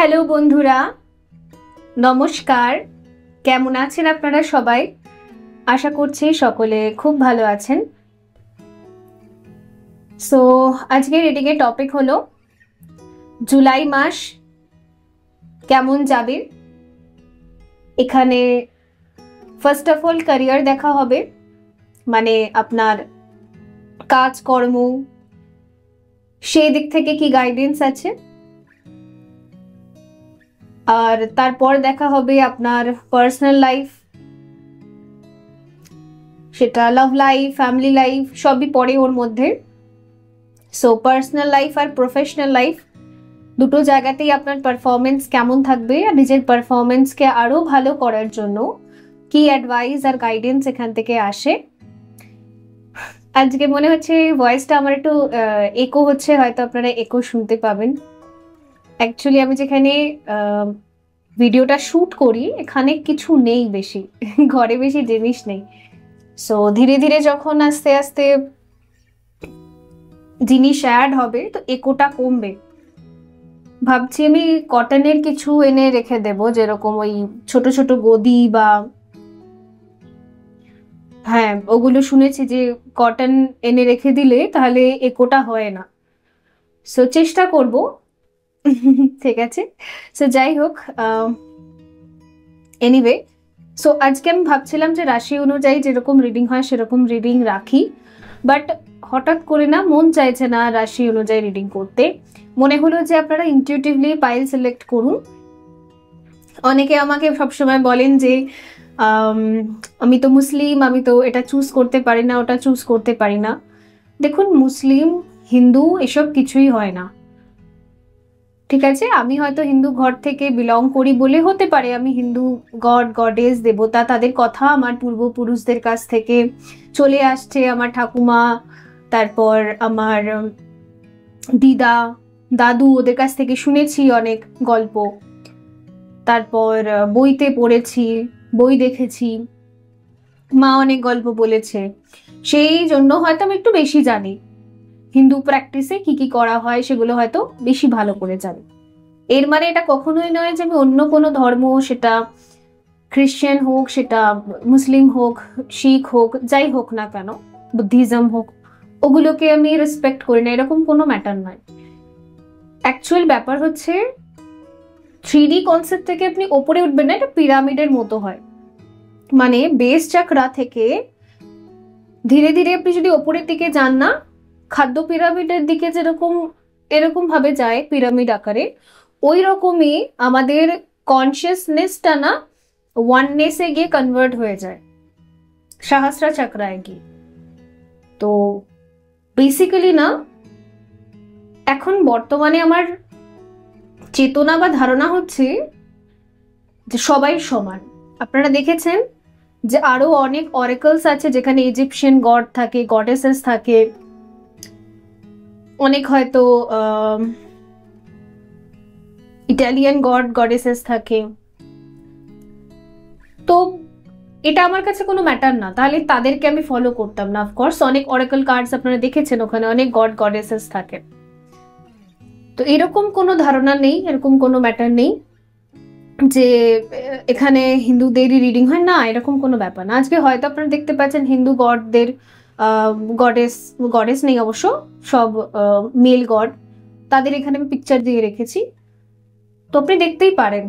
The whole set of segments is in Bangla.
হ্যালো বন্ধুরা, নমস্কার। কেমন আছেন আপনারা সবাই? আশা করছি সকলে খুব ভালো আছেন। সো আজকের রিডিং এর টপিক হলো জুলাই মাস কেমন যাবে। এখানে ফার্স্ট অফ অল ক্যারিয়ার দেখা হবে, মানে আপনার কাজকর্ম, সেই দিক থেকে কি গাইডেন্স আছে। আর তারপর দেখা হবে আপনার পার্সোনাল লাইফ, সেটা লাভ লাইফ, ফ্যামিলি লাইফ সবই পড়ে ওর মধ্যে। সো পার্সোনাল লাইফ আর প্রফেশনাল লাইফ দুটো জায়গাতেই আপনার পারফরমেন্স কেমন থাকবে আর নিজের পারফরমেন্সকে আরো ভালো করার জন্য কি অ্যাডভাইস আর গাইডেন্স এখান থেকে আসে। আজকে মনে হচ্ছে ভয়েসটা আমার একটু একো হচ্ছে, হয়তো আপনারা একো শুনতে পাবেন। অ্যাকচুয়ালি আমি যেখানে ভিডিওটা শ্যুট করি এখানে কিছু নেই বেশি, ঘরে বেশি জিনিস নেই। সো ধীরে ধীরে যখন আস্তে আস্তে জিনিস অ্যাড হবে তো একোটা কমবে। ভাবছি আমি কটনের কিছু এনে রেখে দেব, যেরকম ওই ছোট ছোট গদি বা হ্যাঁ ওগুলো শুনেছি যে কটন এনে রেখে দিলে তাহলে একোটা হয় না। সো চেষ্টা করব। ঠিক আছে। সো যাই হোক, এনিওয়ে, সো আজকে আমি ভাবছিলাম যে রাশি অনুযায়ী যেরকম রিডিং হয় সেরকম রিডিং রাখি, বাট হঠাৎ করে না মন চাইছে না রাশি অনুযায়ী রিডিং করতে। মনে হলো যে আপনারা ইনটিউটিভলি পাইল সিলেক্ট করুন। অনেকে আমাকে সবসময় বলেন যে আমি তো মুসলিম, আমি তো এটা চুজ করতে পারি না, ওটা চুজ করতে পারি না। দেখুন, মুসলিম হিন্দু এসব কিছুই হয় না, ঠিক আছে। আমি হয়তো হিন্দু ঘর থেকে বিলং করি বলে হতে পারে আমি হিন্দু গড গডেস দেবতা তাদের কথা আমার পূর্বপুরুষদের কাছ থেকে চলে আসছে, আমার ঠাকুমা, তারপর আমার দিদা দাদু, ওদের কাছ থেকে শুনেছি অনেক গল্প, তারপর বইতে পড়েছি, বই দেখেছি, মা অনেক গল্প বলেছে, সেই জন্য হয়তো আমি একটু বেশি জানি। হিন্দু প্র্যাকটিসে কি কি করা হয় সেগুলো হয়তো বেশি ভালো করে জানি। এর মানে এটা কখনোই নয় যে আমি অন্য কোনো ধর্ম, সেটা খ্রিশ্চান হোক, সেটা মুসলিম হোক, শিখ হোক, যাই হোক না কেন, বুদ্ধিজম হোক, ওগুলোকে আমি রেসপেক্ট করি না, এরকম কোনো ম্যাটার নয়। অ্যাকচুয়াল ব্যাপার হচ্ছে 3D কনসেপ্ট থেকে আপনি ওপরে উঠবেন না, এটা পিরামিডের মতো হয়। মানে বেস চাকরা থেকে ধীরে ধীরে আপনি যদি ওপরের দিকে যান না, খাদ্য পিরামিডের দিকে যেরকম এরকম ভাবে যায় পিরামিড আকারে, ওই রকমই আমাদের কনসিয়াসনেসটা না ওয়াননেসে গিয়ে কনভার্ট হয়ে যায়, সহস্রা চক্রায় গিয়ে। তো বেসিক্যালি না, এখন বর্তমানে আমার চেতনা বা ধারণা হচ্ছে যে সবাই সমান। আপনারা দেখেছেন যে আরো অনেক অরেকলস আছে যেখানে ইজিপশিয়ান গড থাকে, গডেসেস থাকে, অনেক হয়তো ইটালিয়ান গড গডেসেস থাকে। তো এটা আমার কাছে কোনো ম্যাটার না, তাহলে তাদেরকে আমি ফলো করতাম না। অফকোর্স অনেক অরেকল কার্ডস আপনারা দেখেছেন, ওখানে অনেক গড গডেসেস থাকে। তো এরকম কোনো ধারণা নেই, এরকম কোনো ম্যাটার নেই যে এখানে হিন্দুদেরই রিডিং হয় না, এরকম কোনো ব্যাপার না। আজকে হয়তো আপনারা দেখতে পাচ্ছেন হিন্দু গডদের গডেস গডেস নেই অবশ্য, সব মেল গড, তাদের এখানে আমি পিকচার দিয়ে রেখেছি, তো আপনি দেখতেই পারেন।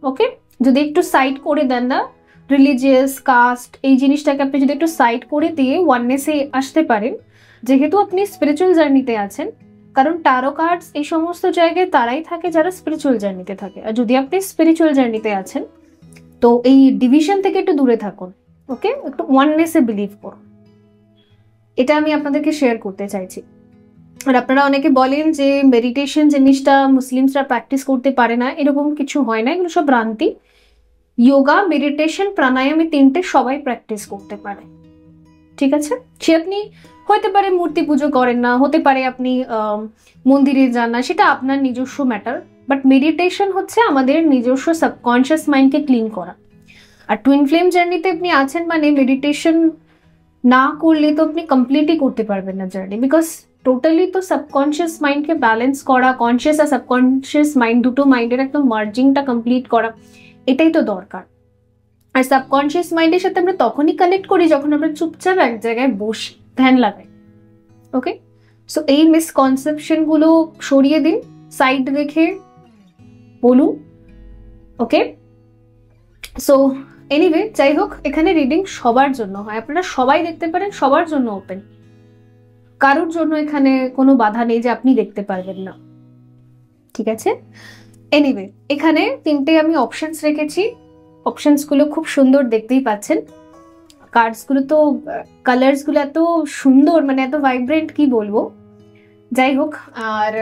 ওকে, যদি একটু সাইড করে দেন না রিলিজিয়াস কাস্ট এই জিনিসটাকে, আপনি যদি একটু সাইড করে দিয়ে ওয়াননেসে আসতে পারেন, যেহেতু আপনি স্পিরিচুয়াল জার্নিতে আছেন। কারণ টারো কার্ডস এই সমস্ত জায়গায় তারাই থাকে যারা স্পিরিচুয়াল জার্নিতে থাকে, আর যদি আপনি স্পিরিচুয়াল জার্নিতে আছেন তো এই ডিভিশন থেকে একটু দূরে থাকুন। ওকে, একটু ওয়াননেসে বিলিভ করুন, এটা আমি আপনাদেরকে শেয়ার করতে চাইছি। আর আপনারা অনেকে বলেন যে মেডিটেশন জিনিসটা মুসলিমসরা প্র্যাকটিস করতে পারে না, এরকম কিছু হয় না, এগুলো সব ভ্রান্তি। যোগা, মেডিটেশন, প্রাণায়াম এই তিনটে সবাই প্র্যাকটিস করতে পারে, ঠিক আছে। সে আপনি হতে পারে মূর্তি পুজো করেন না, হতে পারে আপনি মন্দিরে যান না, সেটা আপনার নিজস্ব ম্যাটার। বাট মেডিটেশন হচ্ছে আমাদের নিজস্ব সাবকনশিয়াস মাইন্ডকে ক্লিন করা। আর টুইন ফ্লেম জার্নিতে আপনি আছেন মানে মেডিটেশন না করলে তো আপনি কমপ্লিটই করতে পারবেন না জার্নি, বিকজ টোটালি তো সাবকনশিয়াস মাইন্ডকে ব্যালেন্স করা, কনশিয়াস আর সাবকনশিয়াস মাইন্ড দুটো মাইন্ডের একদম মার্জিংটা কমপ্লিট করা, এটাই তো দরকার। আর সাবকনশিয়াস মাইন্ডের সাথে আমরা তখনই কানেক্ট করি যখন আমরা চুপচাপ এক জায়গায় বসে ধ্যান লাগাই। ওকে, সো এই মিসকনসেপশনগুলো সরিয়ে দিন, সাইড রেখে বলুন। ওকে, সো এনিওয়ে, যাই হোক, এখানে রিডিং সবার জন্য হয়, আপনারা সবাই দেখতে পারেন, সবার জন্য ওপেন, কারোর জন্য এখানে কোনো বাধা নেই যে আপনি দেখতে পারবেন না, ঠিক আছে? এনিওয়ে, এখানে তিনটে আমি অপশনস রেখেছি, অপশনসগুলো খুব সুন্দর, দেখতেই পাচ্ছেন। কার্ডসগুলো তো কালার্সগুলো এত সুন্দর, মানে এত ভাইব্রেন্ট, কি বলবো। যাই হোক, আর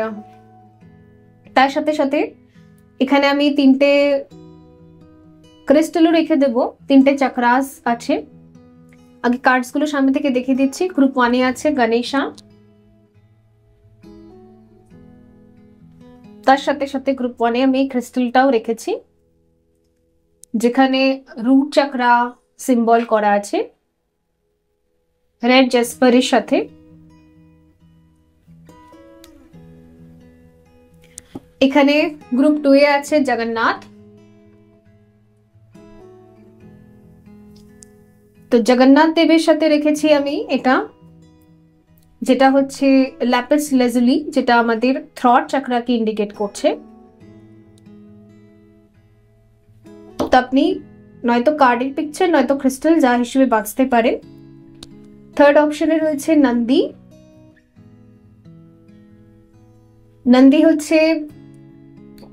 তার সাথে সাথে এখানে আমি তিনটে ক্রিস্টালও রেখে দেবো, তিনটে চক্রাস আছে। আগে কার্ডসগুলো সামনে থেকে দেখিয়ে দিচ্ছি। গ্রুপ 1 এ আছে গণেশা, তার সাথে সাথে গ্রুপ 1 এ আমি ক্রিস্টালটাও রেখেছি, যেখানে রুট চক্রা সিম্বল করা আছে রেড জেসপারের সাথে। এখানে গ্রুপ 2 এ আছে জগন্নাথ, তো জগন্নাথ দেবের সাথে রেখেছি আমি এটা, যেটা হচ্ছে ল্যাপিস লাজুলি, যেটা আমাদের থ্রট চক্রাকে ইন্ডিকেট করছে। তো আপনি নয়তো কার্ডের পিকচার নয়তো ক্রিস্টাল যা হিসেবে বাঁচতে পারেন। থার্ড অপশনে রয়েছে নন্দী। নন্দী হচ্ছে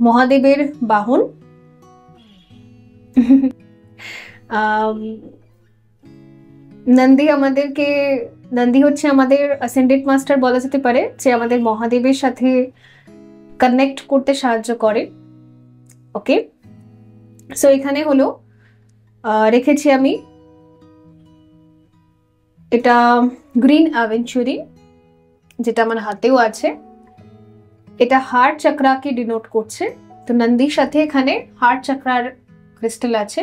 মহাদেবের বাহন। নন্দী হচ্ছে আমাদের অ্যাসেন্ডেন্ট মাস্টার বলা যেতে পারে, যে আমাদের মহাদেবের সাথে কানেক্ট করতে সাহায্য করে। ওকে, সো এখানে হলো রেখেছি আমি এটা গ্রিন অ্যাভেঞ্চুরি, যেটা আমার হাতেও আছে। এটা হার্ট চক্রাকে ডিনোট করছে, তো নন্দীর সাথে এখানে হার্ট চক্রার ক্রিস্টাল আছে।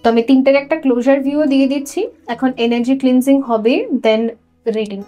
তো আমি তিনটের একটা ক্লোজার ভিউ দিয়ে দিচ্ছি। এখন এনার্জি ক্লিনজিং হবে, দেন রিডিং।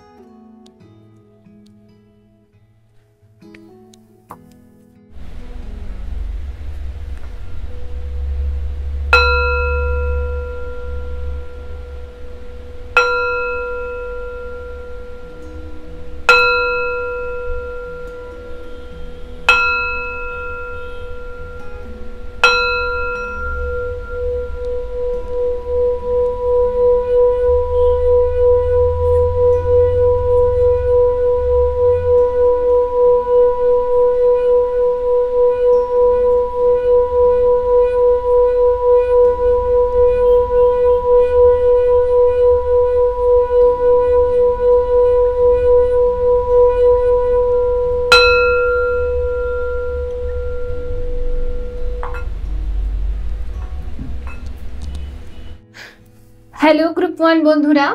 হ্যালো গ্রুপ 1 বন্ধুরা,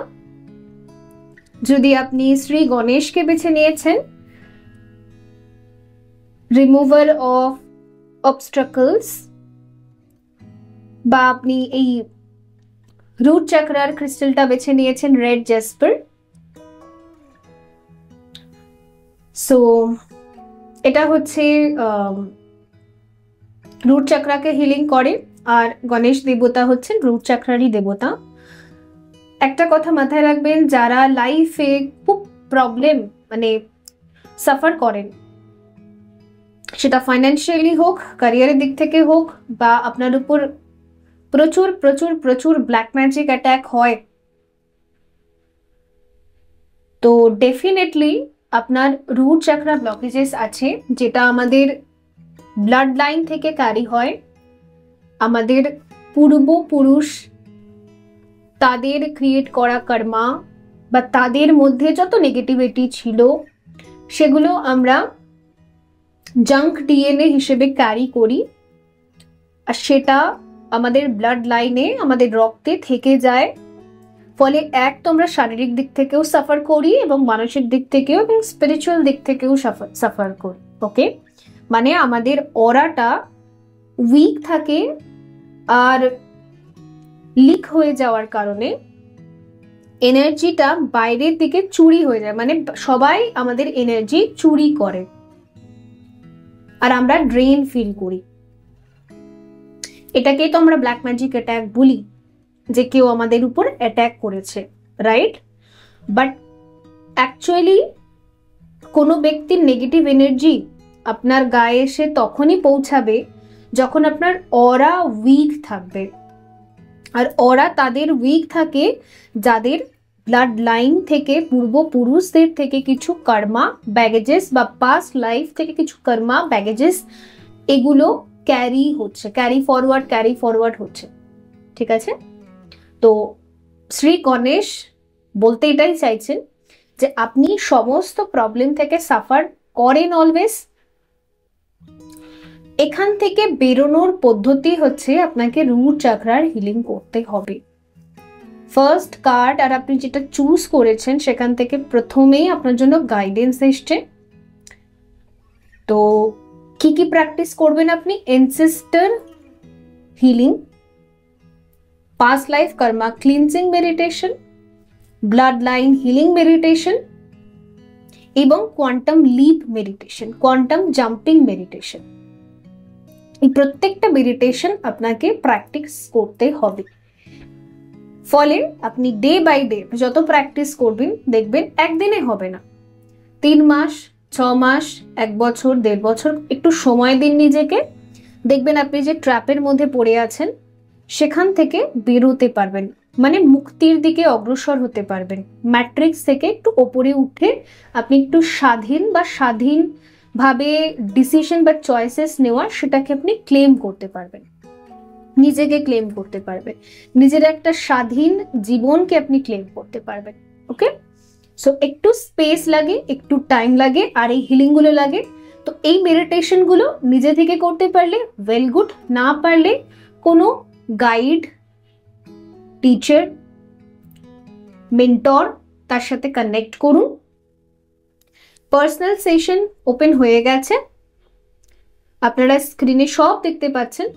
যদি আপনি শ্রী গণেশকে বেছে নিয়েছেন, রিমুভার অফ অবস্ট্রাকলস, বা আপনি এই রুট চক্রার ক্রিস্টালটা বেছে নিয়েছেন রেড জেসপার, সো এটা হচ্ছে রুট চক্রাকে হিলিং করে, আর গণেশ দেবতা হচ্ছেন রুট চক্রারই দেবতা। একটা কথা মাথায় রাখবেন, যারা লাইফে খুব প্রবলেম মানে সাফার করেন, সেটা ফাইন্যান্সিয়ালি হোক, ক্যারিয়ারের দিক থেকে হোক, বা আপনার উপর প্রচুর প্রচুর প্রচুর ব্ল্যাক ম্যাজিক অ্যাটাক হয়, তো ডেফিনেটলি আপনার রুট চক্রা ব্লকেজেস আছে, যেটা আমাদের ব্লাড লাইন থেকে ক্যারি হয়। আমাদের পূর্বপুরুষ তাদের ক্রিয়েট করা কর্মা বা তাদের মধ্যে যত নেগেটিভিটি ছিল, সেগুলো আমরা জাঙ্ক ডিএনএ হিসেবে ক্যারি করি, আর সেটা আমাদের ব্লাড লাইনে, আমাদের রক্তে থেকে যায়। ফলে এক তো আমরা শারীরিক দিক থেকেও সাফার করি, এবং মানসিক দিক থেকেও, এবং স্পিরিচুয়াল দিক থেকেও সাফার করি। ওকে, মানে আমাদের অরাটা উইক থাকে, আর লিক হয়ে যাওয়ার কারণে এনার্জিটা বাইরের দিকে চুরি হয়ে যায়, মানে সবাই আমাদের এনার্জি চুরি করে আর আমরা ড্রেন ফিল করি। এটাকেই তো আমরা ব্ল্যাক ম্যাজিক অ্যাটাক বলি, যে কেউ আমাদের উপর অ্যাটাক করেছে, রাইট? বাট অ্যাকচুয়ালি কোনো ব্যক্তির নেগেটিভ এনার্জি আপনার গায়ে এসে তখনই পৌঁছাবে যখন আপনার অরা উইক থাকবে। আর অরা তাদের উইক থাকে যাদের ব্লাড লাইন থেকে, পূর্বপুরুষদের থেকে কিছু কর্মা ব্যাগেজেস বা পাস্ট লাইফ থেকে কিছু কর্মা ব্যাগেজেস এগুলো ক্যারি ফরওয়ার্ড হচ্ছে। ঠিক আছে? তো শ্রী গণেশ বলতে এটাই চাইছেন যে আপনি সমস্ত প্রবলেম থেকে সাফার করেন অলওয়েজ। এখান থেকে বেরোনোর পদ্ধতি হচ্ছে আপনাকে রুট চাকরার হিলিং করতে হবে। ফার্স্ট কার্ড আর আপনি যেটা চুজ করেছেন সেখান থেকে প্রথমেই আপনার জন্য গাইডেন্স এসছে। তো কি কি প্র্যাকটিস করবেন আপনি? Ancestor healing, past life karma cleansing meditation, blood line healing meditation এবং quantum leap meditation, quantum jumping meditation. এই প্রত্যেকটা মেডিটেশন আপনাকে প্র্যাকটিস করতে হবে। ফলে আপনি ডে বাই ডে যত প্র্যাকটিস করবেন দেখবেন একদিনে হবে না, 3 মাস, 6 মাস, 1 বছর, 1.5 বছর একটু সময় দিন নিজেকে। দেখবেন আপনি যে ট্র্যাপের মধ্যে পড়ে আছেন সেখান থেকে বেরোতে পারবেন, মানে মুক্তির দিকে অগ্রসর হতে পারবেন। ম্যাট্রিক্স থেকে একটু ওপরে উঠে আপনি একটু স্বাধীনভাবে ডিসিশন বা চয়েসেস নেওয়া সেটাকে আপনি ক্লেম করতে পারবেন, নিজেকে ক্লেম করতে পারবেন, নিজের একটা স্বাধীন জীবনকে আপনি ক্লেম করতে পারবেন। ওকে, সো একটু স্পেস লাগে, একটু টাইম লাগে, আর এই হিলিং গুলো লাগে। তো এই মেডিটেশন গুলো নিজে থেকে করতে পারলে ওয়েল গুড, না পারলে কোনো গাইড, টিচার, মেন্টর তার সাথে কানেক্ট করুন। পার্সোনাল সেশন ওপেন হয়ে গেছে, আপনারা স্ক্রিনে সব দেখতে পাচ্ছেন।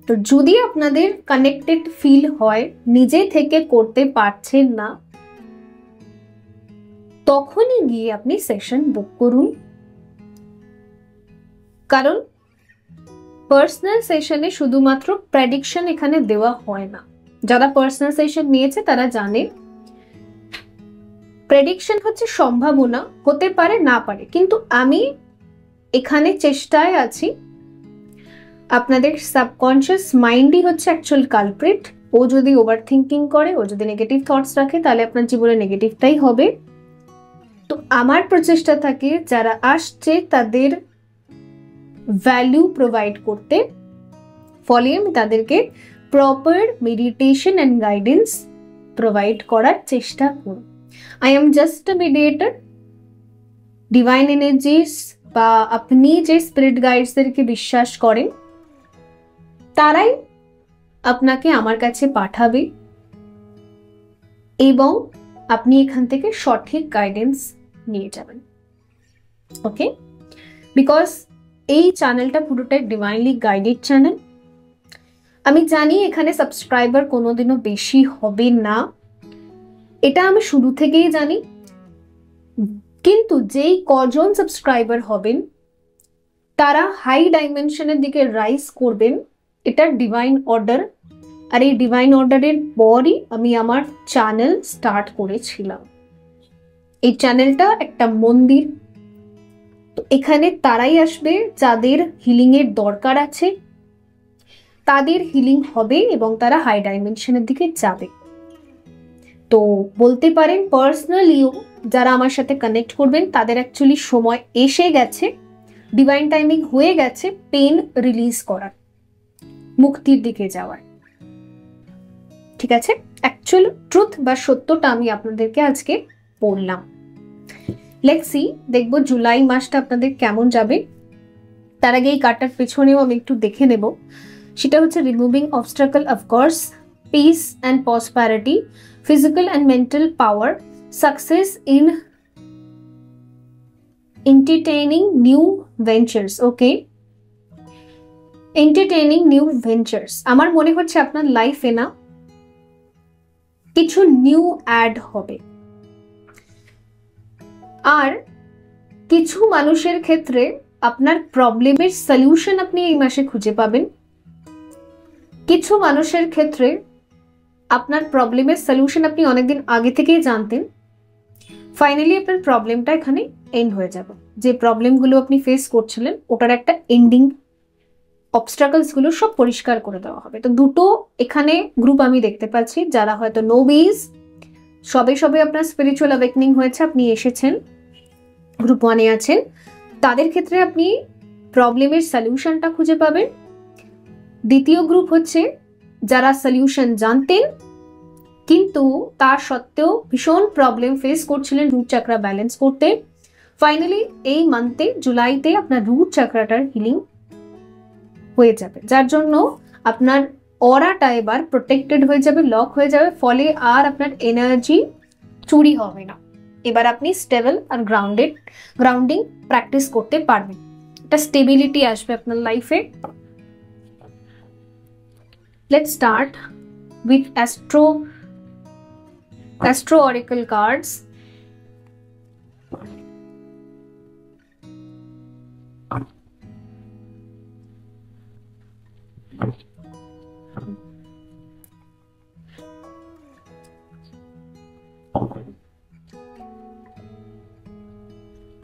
তো যদি আপনাদের কানেক্টেড ফিল হয়, নিজে থেকে করতে পারছেন না, তখনই গিয়ে আপনি সেশন বুক করুন। কারণ পার্সোনাল সেশনে শুধুমাত্র প্রেডিকশন এখানে দেওয়া হয় না। যারা পার্সোনাল সেশন নিয়েছে তারা জানে প্রেডিকশন হচ্ছে সম্ভাবনা, হতে পারে না পারে, কিন্তু আমি এখানে চেষ্টায় আছি। আপনাদের সাবকনশিয়াস মাইন্ডই হচ্ছে অ্যাকচুয়াল কালপ্রিট। ও যদি ওভার থিঙ্কিং করে, ও যদি নেগেটিভ থটস রাখে, তাহলে আপনার জীবনে নেগেটিভটাই হবে। তো আমার প্রচেষ্টা থাকে যারা আসছে তাদের ভ্যালু প্রোভাইড করতে, ফলে আমি তাদেরকে proper meditation and guidance provide করার চেষ্টা করি। I am just a mediator. Divine energies বা আপনি যে স্পিরিট গাইডসদেরকে বিশ্বাস করেন তারাই আপনাকে আমার কাছে পাঠাবে এবং আপনি এখান থেকে সঠিক গাইডেন্স নিয়ে যাবেন। ওকে, বিকজ এই চ্যানেলটা পুরোটাই ডিভাইনলি গাইডেড চ্যানেল। আমি জানি এখানে সাবস্ক্রাইবার কোনোদিনও বেশি হবে না, এটা আমি শুরু থেকেই জানি। কিন্তু যেই কজন সাবস্ক্রাইবার হবেন তারা হাই ডাইমেনশনের দিকে রাইজ করবেন, এটা ডিভাইন অর্ডার। আর এই ডিভাইন অর্ডারের পরই আমি আমার চ্যানেল স্টার্ট করেছিলাম। এই চ্যানেলটা একটা মন্দির। তো এখানে তারাই আসবে যাদের হিলিং এর দরকার আছে, তাদের হিলিং হবে এবং তারা হাই ডাইমেনশনের দিকে যাবে। তো বলতে পারেন পার্সোনালিও যারা আমার সাথে কানেক্ট করবেন তাদের অ্যাকচুয়ালি সময় এসে গেছে, ডিভাইন টাইমিং হয়ে গেছে পেন রিলিজ করার, মুক্তির দিকে যাওয়ার। ঠিক আছে, অ্যাকচুয়াল ট্রুথ বা সত্যটা আমি আপনাদেরকে আজকে বললাম। লেটস সি, দেখবো জুলাই মাসটা আপনাদের কেমন যাবে। তার আগে এই কার্ডটার পেছনেও আমি একটু দেখে নেব। সেটা হচ্ছে removing obstacle, of course, piece and prosperity, physical and mental power, success in entertaining new ventures. Okay, entertaining new ventures. আমার মনে হচ্ছে আপনার লাইফে না কিছু নিউ অ্যাড হবে। আর কিছু মানুষের ক্ষেত্রে আপনার প্রবলেমের সলিউশন আপনি এই মাসে খুঁজে পাবেন। কিছু মানুষের ক্ষেত্রে আপনার প্রবলেমের সলিউশন আপনি অনেকদিন আগে থেকেই জানতেন, ফাইনালি আপনার প্রবলেমটা এখানে এন্ড হয়ে যাবে। যে প্রবলেমগুলো আপনি ফেস করছিলেন ওটার একটা এন্ডিং, অবস্ট্রাকলস গুলো সব পরিষ্কার করে দেওয়া হবে। তো দুটো এখানে গ্রুপ আমি দেখতে পাচ্ছি, যারা হয়তো নোবিজ, সবে সবে আপনার স্পিরিচুয়াল অ্যাওয়েকনিং হয়েছে, আপনি এসেছেন, গ্রুপ 1 এ আছেন, তাদের ক্ষেত্রে আপনি প্রবলেমের সলিউশনটা খুঁজে পাবেন। দ্বিতীয় গ্রুপ হচ্ছে যারা সলিউশন জানতেন কিন্তু তার সত্ত্বেও ভীষণ প্রবলেম ফেস করছিলেন রুট চাকরা ব্যালেন্স করতে। ফাইনালি এই মান্থে, জুলাইতে আপনার রুট চাকরাটার হিলিং হয়ে যাবে, যার জন্য আপনার অরাটা এবার প্রোটেক্টেড হয়ে যাবে, লক হয়ে যাবে, ফলে আর আপনার এনার্জি চুরি হবে না। এবার আপনি স্টেবল আর গ্রাউন্ডিং প্র্যাকটিস করতে পারবেন, একটা স্টেবিলিটি আসবে আপনার লাইফে। Let's start with Astro Oracle cards.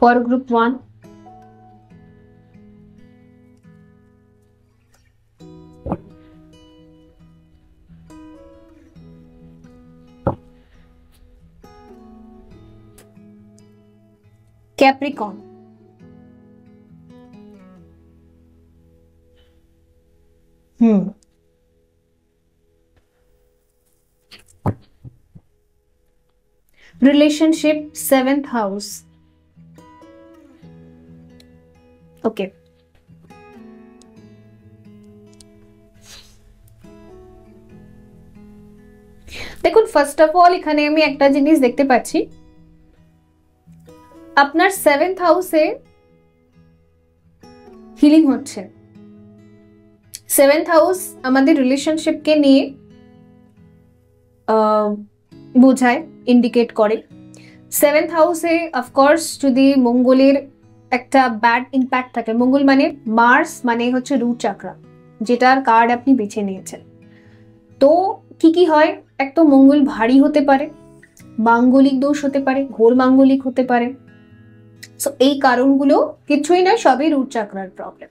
For group 1, Capricorn. Relationship, 7th house. Okay. দেখুন, ফার্স্ট অফ অল এখানে আমি একটা জিনিস দেখতে পাচ্ছি, আপনার 7th হাউসে হিলিং হচ্ছে। 7th হাউস আমাদের রিলেশনশিপকে নিয়ে বোঝায়, ইন্ডিকেট করে। 7th হাউসে অফকোর্স যদি মঙ্গলের একটা ব্যাড ইম্প্যাক্ট থাকে, মঙ্গল মানে মার্স, মানে হচ্ছে রুট চাকরা, যেটার কার্ড আপনি বেছে নিয়েছেন। তো কি হয়, এক তো মঙ্গল ভারী হতে পারে, মাঙ্গলিক দোষ হতে পারে, ঘোর মাঙ্গলিক হতে পারে। সো এই কারণগুলো কিছুই নয়, সবই রুট চাকরার প্রবলেম।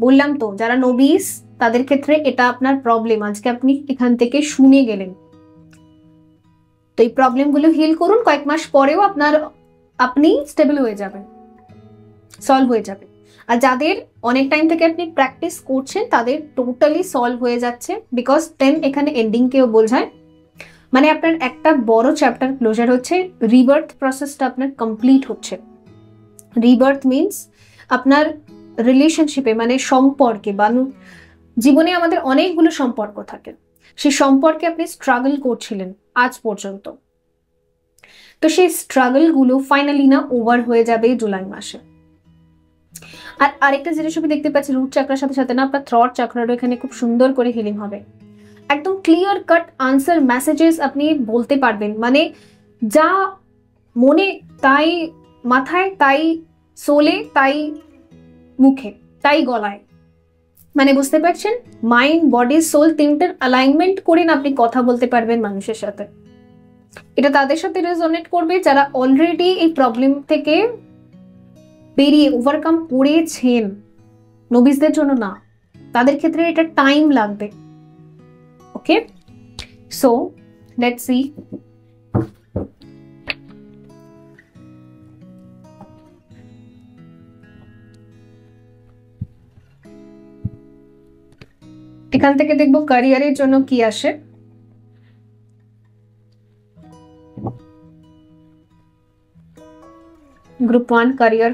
বললাম তো, যারা নবিস তাদের ক্ষেত্রে এটা আপনার প্রবলেম, আজকে আপনি এখান থেকে শুনে গেলেন। তো এই প্রবলেমগুলো হিল করুন, কয়েক মাস পরেও আপনি স্টেবল হয়ে যাবেন, সলভ হয়ে যাবে। আর যাদের অনেক টাইম থেকে আপনি প্র্যাকটিস করছেন তাদের টোটালি সলভ হয়ে যাচ্ছে, বিকজ 10 এখানে এন্ডিং কেও বোঝায়, মানে আপনার একটা বড় চ্যাপ্টার ক্লোজার হচ্ছে, রিবার্থ প্রসেসটা আপনার কমপ্লিট হচ্ছে। রিবার্থ মিনস আপনার রিলেশনশিপে, মানে সম্পর্কে, বা জীবনে আমাদের অনেকগুলো সম্পর্ক থাকে, সেই সম্পর্কে আপনি স্ট্রাগল করছিলেন আজ পর্যন্ত, তো সেই স্ট্রাগল গুলো ফাইনালি না ওভার হয়ে যাবে জুলাই মাসে। আর আরেকটা জিনিস আমি দেখতে পাচ্ছি, রুট চাকরার সাথে সাথে না আপনার থ্রট চাকরারও এখানে খুব সুন্দর করে হিলিং হবে। একদম ক্লিয়ার কাট আনসার মেসেজেস আপনি বলতে পারবেন, মানে যা মনে তাই মাথায়, তাই সোলে, তাই মুখে, তাই গলায়, মানে বুঝতে পারছেন, মাইন্ড, বডি, সোল তিনটার অ্যালাইনমেন্ট করে না আপনি কথা বলতে পারবেন মানুষের সাথে। এটা তাদের সাথে রেজোনেট করবে যারা অলরেডি এই প্রবলেম থেকে বেরিয়ে ওভারকাম করেছেন, নবিসদের জন্য না, তাদের ক্ষেত্রে এটা টাইম লাগবে। ওকে, সো লেটস সি। এখান থেকে দেখবো ক্যারিয়ারের জন্য কি আসে। গ্রুপ 1 ক্যারিয়ার,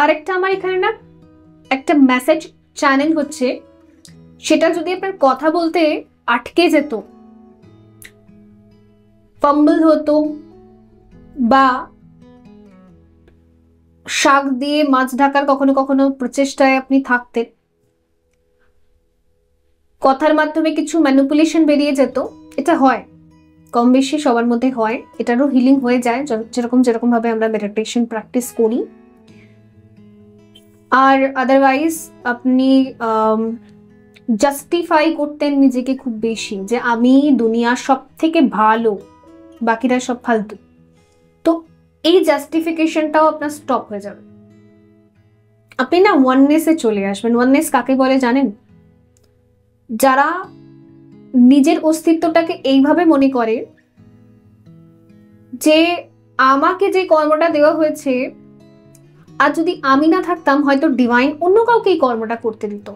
আরেকটা আমার এখানে না একটা মেসেজ চ্যানেল হচ্ছে, সেটা যদি আপনার কথা বলতে আটকে যেত, ফাম্বল হতো, বা শাক দিয়ে মাছ ঢাকার কখনো কখনো প্রচেষ্টায় আপনি থাকতেন, কথার মাধ্যমে কিছু ম্যানিপুলেশন বেরিয়ে যেত। এটা হয়, কম বেশি সবার মধ্যে হয়, এটারও হিলিং হয়ে যায় যেরকম যেরকম ভাবে আমরা মেডিটেশন প্র্যাকটিস করি। আর আদারওয়াইজ আপনি জাস্টিফাই করতেন নিজেকে খুব বেশি, যে আমি দুনিয়ার সব থেকে ভালো, বাকিরা সব ফালতু। তো এই জাস্টিফিকেশনটাও আপনার স্টপ হয়ে যাবে। আপনি না ওয়াননেসে চলে আসবেন। ওয়াননেস কাকে বলে জানেন? যারা নিজের অস্তিত্বটাকে এইভাবে মনে করে যে আমাকে যে কর্মটা দেওয়া হয়েছে, আর যদি আমি না থাকতাম হয়তো ডিভাইন অন্য কাউকে এই কর্মটা করতে দিত।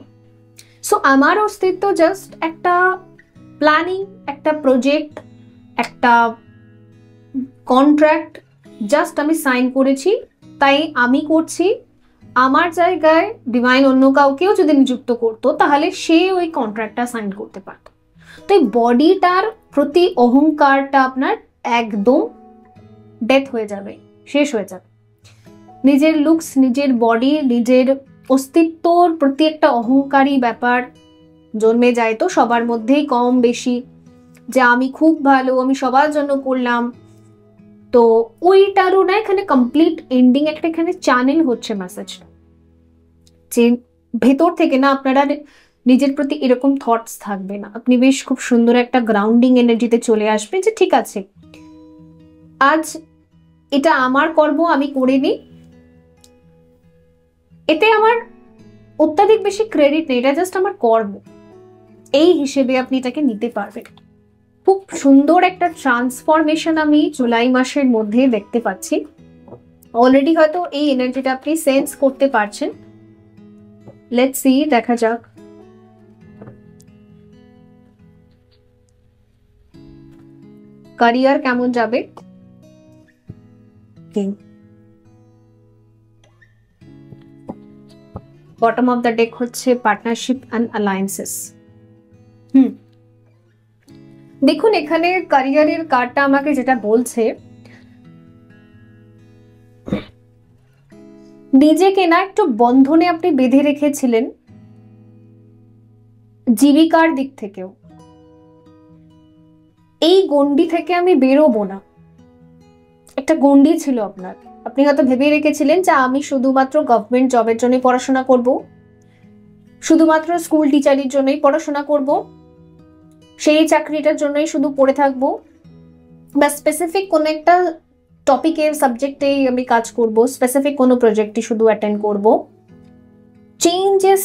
সো আমার অস্তিত্ব জাস্ট একটা প্ল্যানিং, একটা প্রজেক্ট, একটা কন্ট্রাক্ট জাস্ট আমি সাইন করেছি, তাই আমি করছি। আমার জায়গায় ডিভাইন অন্য কাউকেও যদি নিযুক্ত করতো তাহলে সে ওই কন্ট্রাক্টটা সাইন করতে পারত। তো এই বডিটার প্রতি অহংকারটা আপনার একদম ডেথ হয়ে যাবে, শেষ হয়ে যাবে। নিজের লুকস, নিজের বডি, নিজের অস্তিত্বর প্রতি একটা অহংকারী ব্যাপার জন্মে যায় তো সবার মধ্যেই কম বেশি, যে আমি খুব ভালো, আমি সবার জন্য করলাম। তো ওইটারও না এখানে কমপ্লিট এন্ডিং একটা এখানে চ্যানেল হচ্ছে মেসেজটা, যে ভেতর থেকে না আপনারা নিজের প্রতি এরকম থটস থাকবে না। আপনি বেশ খুব সুন্দর একটা গ্রাউন্ডিং এনার্জিতে চলে আসবেন, যে ঠিক আছে আজ এটা আমার কর্ম, আমি করে নিই, এতে আমার অত্যাধিক বেশি ক্রেডিট নেই, এটা জাস্ট আমার কর্ম, এই হিসেবে আপনি এটাকে নিতে পারবেন। খুব সুন্দর একটা ট্রান্সফরমেশন আমি জুলাই মাসের মধ্যে দেখতে পাচ্ছি। অলরেডি হয়তো এই এনার্জিটা আপনি সেন্স করতে পারছেন। লেটস সি, দেখা যাক। ক্যারিয়ার কেমন যাবে? বটম অফ দ্য ডেক হচ্ছে পার্টনারশিপ অ্যান্ড অ্যালায়েন্সেস। দেখুন এখানে ক্যারিয়ারের কার্ডটা আমাকে যেটা বলছে, নিজেকে না একটু বন্ধনে আপনি বেঁধে রেখেছিলেন জীবিকার দিক থেকেও। এই গণ্ডি থেকে আমি বেরোবো না, একটা গণ্ডি ছিল আপনার। আপনি হয়তো ভেবে রেখেছিলেন যে আমি শুধুমাত্র গভর্নমেন্ট জবের জন্যই পড়াশোনা করব, শুধুমাত্র স্কুল টিচারের জন্যই পড়াশোনা করব, সেই চাকরিটার জন্যই শুধু পড়ে থাকবো, বা স্পেসিফিক কোনো একটা টপিকে সাবজেক্টেই আমি কাজ করব, স্পেসিফিক কোনো প্রজেক্টই শুধু অ্যাটেন্ড করব। চেঞ্জেস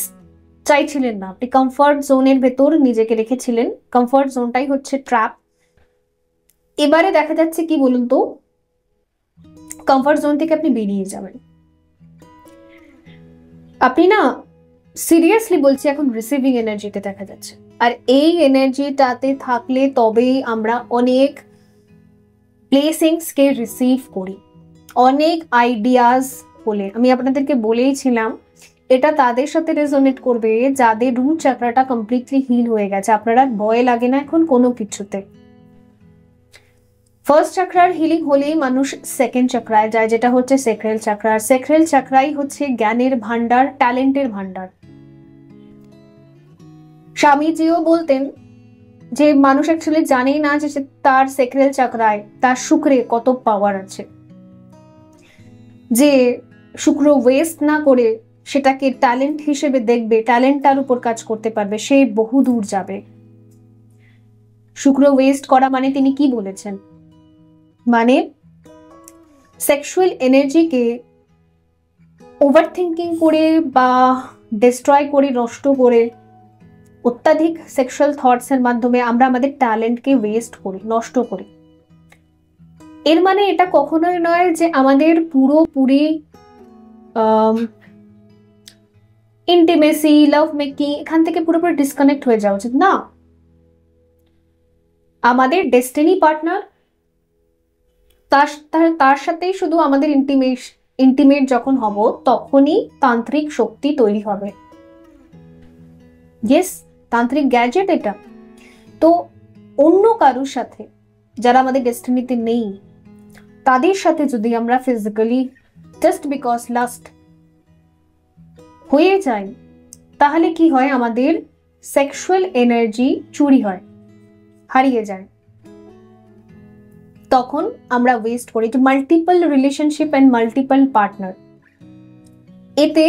চাইছিলেন না, আপনি কমফর্ট জোনের ভেতর নিজেকে রেখেছিলেন। কমফর্ট জোনটাই হচ্ছে ট্র্যাপ। এবারে দেখা যাচ্ছে কি বলুন তো, কমফর্ট জোন থেকে আপনি বেরিয়ে যাবেন। আপনি না সিরিয়াসলি বলছি এখন রিসিভিং এনার্জিতে দেখা যাচ্ছে, আর এই এনার্জিটাতে থাকলে তবেই আমরা অনেক ব্লেসিংসকে রিসিভ করি, অনেক আইডিয়াস বলে। আমি আপনাদেরকে বলেইছিলাম এটা তাদের সাথে রেজোনেট করবে যাদের রুট চাকরাটা কমপ্লিটলি হিল হয়ে গেছে। আপনারা ভয় লাগে না এখন কোনো কিছুতে। ফার্স্ট চাকরার হিলিং হলেই মানুষ সেকেন্ড চাকরায় যায়, যেটা হচ্ছে সেক্রেল চাকরা। সেক্রেল চাকরাই হচ্ছে জ্ঞানের ভান্ডার, ট্যালেন্টের ভান্ডার। স্বামীজিও বলতেন যে মানুষ অ্যাকচুয়ালি জানেই না যে তার সেক্রেল চাকরায়, তার শুক্রে কত পাওয়ার আছে, যে শুক্র ওয়েস্ট না করে সেটাকে ট্যালেন্ট হিসেবে দেখবে, ট্যালেন্টটার উপর কাজ করতে পারবে, সে বহু দূর যাবে। শুক্র ওয়েস্ট করা মানে তিনি কি বলেছেন? মানে সেক্সুয়াল এনার্জিকে ওভার থিঙ্কিং করে বা ডিস্ট্রয় করে, নষ্ট করে, অত্যাধিক সেক্সুয়াল থটস এর মাধ্যমে আমরা আমাদের ট্যালেন্টকে ওয়েস্ট করি, নষ্ট করি। এর মানে এটা কখনোই নয় যে আমাদের পুরোপুরি ইন্টিমেসি, লাভ মেকিং এখান থেকে পুরোপুরি ডিসকানেক্ট হয়ে যাওয়া উচিত না। আমাদের ডেস্টিনি পার্টনার, তার সাথেই শুধু আমাদের ইন্টিমেট যখন হব তখনই তান্ত্রিক শক্তি তৈরি হবে। ইয়েস, তান্ত্রিক গ্যাজেট এটা। তো অন্য কারোর সাথে, যারা আমাদের ডেস্টিনিতে নেই, তাদের সাথে যদি আমরা ফিজিক্যালি জাস্ট বিকজ লাস্ট হয়ে যায়, তাহলে কি হয়, আমাদের সেক্সুয়াল এনার্জি চুরি হয়, হারিয়ে যায়। তখন আমরা ওয়েস্ট করি। Multiple relationship and multiple partner, এতে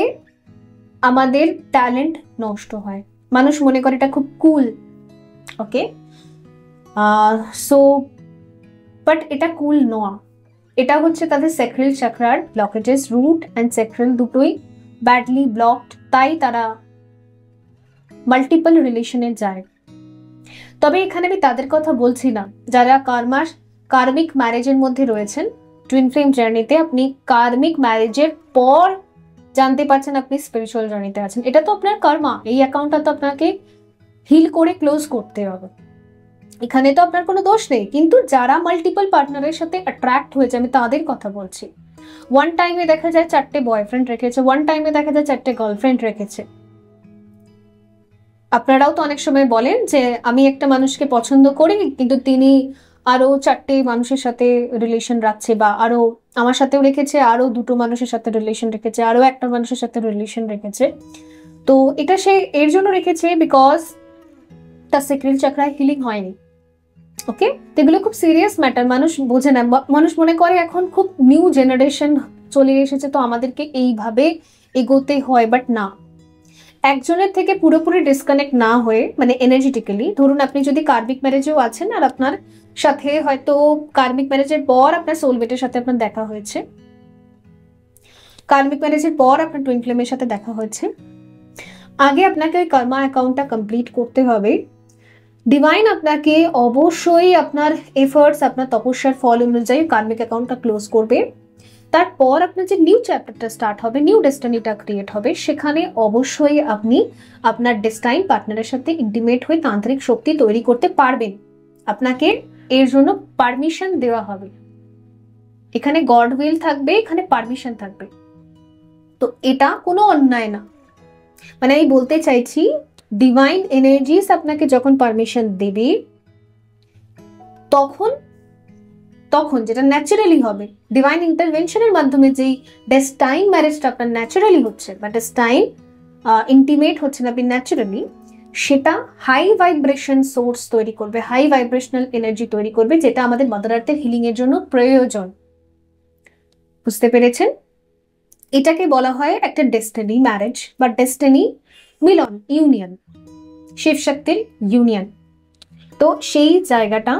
আমাদের ট্যালেন্ট নষ্ট হয়। মানুষ মনে করে এটা খুব কুল, ওকে, সো বাট এটা কুল নয়। এটা হচ্ছে তাদের স্যাক্রাল চাকরার ব্লকেজেস, রুট অ্যান্ড স্যাক্রাল দুটোই ব্যাডলি ব্লকড, তাই তারা মাল্টিপল রিলেশনে যায়। তবে এখানে আমি তাদের কথা বলছি না যারা কার্মিক ম্যারেজের মধ্যে রয়েছেন। টুইন ফ্লেম জার্নিতে আপনি কার্মিক ম্যারেজের পর জানতে পারছেন আপনি স্পিরিচুয়াল জার্নিতে আছেন, এটা তো আপনার কর্মা। এই অ্যাকাউন্টটা তো আপনাকে হিল করে ক্লোজ করতে হবে, এখানে তো আপনার কোনো দোষ নেই। কিন্তু যারা মাল্টিপল পার্টনারের সাথে অ্যাট্রাক্ট হয়েছে, আমি তাদের কথা বলছি। ওয়ান টাইমে দেখা যায় 4টে বয়ফ্রেন্ড রেখেছে, ওয়ান টাইমে দেখা যায় 4টে গার্লফ্রেন্ড রেখেছে। আপনারাও তো অনেক সময় বলেন যে আমি একটা মানুষকে পছন্দ করি, কিন্তু তিনি আরো 4টে মানুষের সাথে রিলেশন রাখছে, বা আরো আমার সাথেও রেখেছে, আরো 2টো মানুষের সাথে রিলেশন রেখেছে, আরো একটা মানুষের সাথে রিলেশন রেখেছে। তো এটা সে এর জন্য রেখেছে বিকজ তার সেক্রেল চাকরায় হিলিং হয়নি। ওকে, তো এগুলো খুব সিরিয়াস ম্যাটার, মানুষ বোঝে না। মানুষ মনে করে এখন খুব নিউ জেনারেশন চলে এসেছে, তো আমাদেরকে এইভাবে এগোতে হয়, বাট না। একজনের থেকে পুরোপুরি ডিসকানেক্ট না হয়ে, মানে এনার্জেটিক্যালি, ধরুন আপনি যদি কার্মিক ম্যারেজেও আছেন আর আপনার সাথে হয়তো কার্মিক ম্যারেজের পর আপনার সোলমেটের সাথে আপনার দেখা হয়েছে, কার্মিক ম্যারেজের পর আপনার টুইন ফ্লেমের সাথে দেখা হয়েছে, আগে আপনাকে ওই কর্মা অ্যাকাউন্টটা কমপ্লিট করতে হবে। ডিভাইন আপনাকে অবশ্যই আপনার এফার্টস, আপনার তপস্যার ফল অনুযায়ী কার্মিক অ্যাকাউন্টটা ক্লোজ করবে। তারপর আপনার যে নিউ চ্যাপ্টারটা স্টার্ট হবে, নিউ ডেস্টিনিটা ক্রিয়েট হবে, সেখানে অবশ্যই আপনি আপনার ডেস্টাইন পার্টনারের সাথে ইন্টিমেট হয়ে তান্ত্রিক শক্তি তৈরি করতে পারবেন। আপনাকে এর জন্য পারমিশন দেওয়া হবে। এখানে গড উইল থাকবে, এখানে পারমিশন থাকবে। তো এটা কোনো অন্যায় না, মানে আমি বলতে চাইছি ডিভাইন এনার্জিস আপনাকে যখন পারমিশন দেবে, তখন যেটা ন্যাচারালি হবে, ডিভাইন ইন্টারভেনশনের মাধ্যমে যেই ডেস্টাইন ম্যারেজটা আপনার ন্যাচারালি হচ্ছে, বা ডেস্টাইন ইন্টিমেট হচ্ছে না আপনি ন্যাচারালি, সেটা হাই ভাইব্রেশন সোর্স তৈরি করবে, হাই ভাইব্রেশনাল এনার্জি তৈরি করবে, যেটা আমাদের মাদার আর্থের হিলিং এর জন্য প্রয়োজন। বুঝতে পেরেছেন? এটাকে বলা হয় একটা ডেস্টিনি ম্যারেজ বা ডেস্টিনি মিলন, ইউনিয়ন, শিব শক্তির ইউনিয়ন। তো সেই জায়গাটা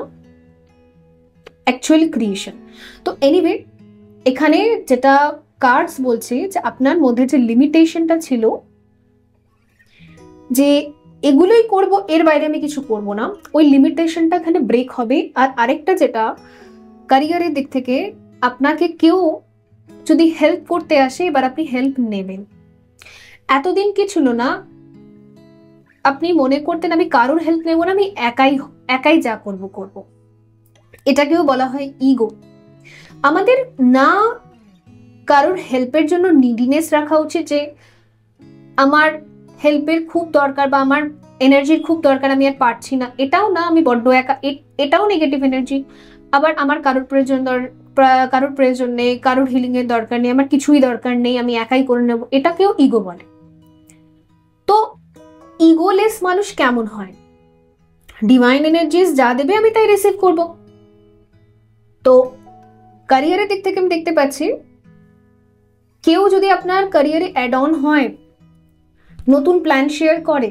অ্যাকচুয়ালি ক্রিয়েশন। তো এনিওয়ে, এখানে যেটা কার্ডস বলছে যে আপনার মধ্যে যে লিমিটেশনটা ছিল যে এগুলোই করব, এর বাইরে আমি কিছু করব না, ওই লিমিটেশনটা এখানে ব্রেক হবে। আর আরেকটা যেটা ক্যারিয়ারের দিক থেকে, আপনাকে কেউ যদি হেল্প করতে আসে, এবার আপনি হেল্প নেবেন। এতদিন কি ছিল না, আপনি মনে করতেন আমি কারোর হেল্প নেব না, আমি একাই যা করব। এটাকেও বলা হয় ইগো। আমাদের না কারোর হেল্পের জন্য নিডিনেস রাখা উচিত, যে আমার হেল্পের খুব দরকার বা আমার এনার্জির খুব দরকার, আমি আর পারছি না, এটাও না, আমি বড্ড একা, এটাও নেগেটিভ এনার্জি। আবার আমার কারোর প্রয়োজন নেই, কারোর হিলিং এর দরকার নেই, আমার কিছুই দরকার নেই, আমি একাই করে নেব, এটাকেও ইগো বলে। তো ইগোলেস মানুষ কেমন হয়? ডিভাইন এনার্জিস যা দেবে আমি তাই রিসিভ করব। তো ক্যারিয়ারের দিক থেকে আমি দেখতে পাচ্ছি, কেউ যদি আপনার ক্যারিয়ারে অ্যাড অন হয়, নতুন প্ল্যান শেয়ার করে,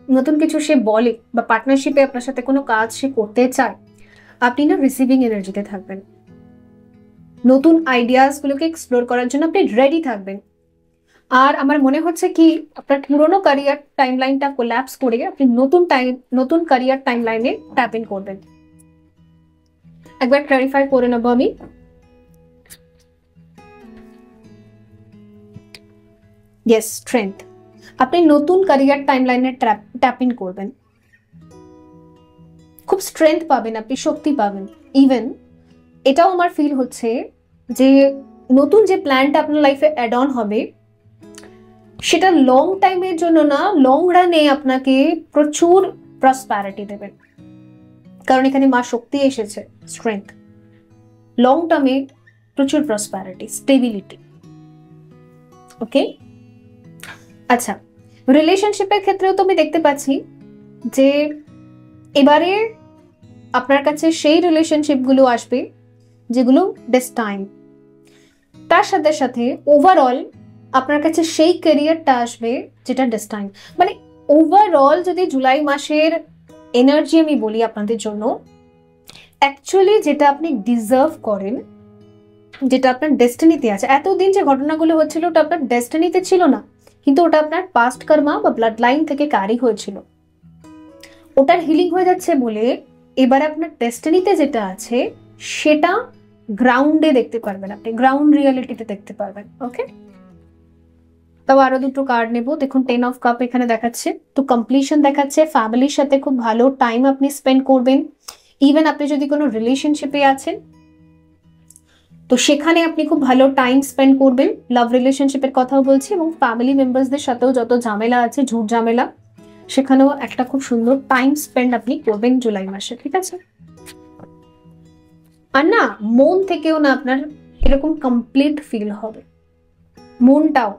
নতুন কিছু সে বলে, বা পার্টনারশিপে আপনার সাথে কোনো কাজ সে করতে চায়, আপনি না রিসিভিং এনার্জিতে থাকবেন। নতুন আইডিয়াসগুলোকে এক্সপ্লোর করার জন্য আপনি রেডি থাকবেন। আর আমার মনে হচ্ছে কি, আপনার পুরোনো ক্যারিয়ার টাইমলাইনটা কোল্যাপস করে আপনি নতুন ক্যারিয়ার টাইমলাইনে ট্যাপ ইন করবেন। একবার ক্লারিফাই করে নেবো আমি। Yes, strength. আপনি নতুন ক্যারিয়ার টাইমলাইনে ট্যাপ ইন করবেন, খুব স্ট্রেংথ পাবেন, আপনি শক্তি পাবেন। ইভেন এটাও আমার ফিল হচ্ছে যে নতুন যে প্ল্যানটা আপনার লাইফে অ্যাড অন হবে, সেটা লং টাইমের জন্য না, লং রানে আপনাকে প্রচুর প্রসপ্যারিটি দেবেন। কারণ এখানে মা শক্তি এসেছে, স্ট্রেংথ, লং টার্মে প্রচুর প্রসপ্যারিটি, স্টেবিলিটি। ওকে, আচ্ছা, রিলেশনশিপের ক্ষেত্রেও তো আমি দেখতে পাচ্ছি যে এবারে আপনার কাছে সেই রিলেশনশিপগুলো আসবে যেগুলো ডেস্টাইন, তার সাথে সাথে ওভারঅল আপনার কাছে সেই ক্যারিয়ারটা আসবে যেটা ডেস্টাইন। মানে ওভারঅল যদি জুলাই মাসের এনার্জি আমি বলি আপনাদের জন্য, অ্যাকচুয়ালি যেটা আপনি ডিজার্ভ করেন, যেটা আপনার ডেস্টিনিতে আছে, এতদিন যে ঘটনাগুলো হচ্ছিল ওটা আপনার ডেস্টিনিতে ছিল না, কিন্তু ওটা আপনার পাস্ট কর্মা বা ব্লাড লাইন থেকে ক্যারি হয়েছিল, ওটার হিলিং হয়ে যাচ্ছে বলে এবার আপনার ডেস্টিনিতে যেটা আছে সেটা গ্রাউন্ডে দেখতে পারবেন, আপনি গ্রাউন্ড রিয়ালিটিতে দেখতে পারবেন। ওকে, তাও আরো দুটো কার্ড নেব। দেখুন 10 অফ কাপ এখানে দেখাচ্ছে, তো কমপ্লিশন দেখাচ্ছে, ফ্যামিলির সাথে খুব ভালো টাইম আপনি স্পেন্ড করবেন। ইভেন আপনি যদি কোনো রিলেশনশিপে আছেন তো সেখানে আপনি খুব ভালো টাইম স্পেন্ড করবেন, লাভ রিলেশনশিপের কথাও বলছি, এবং ফ্যামিলি মেম্বার্সদের সাথেও যত ঝামেলা আছে, ঝুট ঝামেলা, সেখানেও একটা খুব সুন্দর টাইম স্পেন্ড আপনি করবেন জুলাই মাসে, ঠিক আছে? আর না, মন থেকেও না আপনার এরকম কমপ্লিট ফিল হবে, মনটাও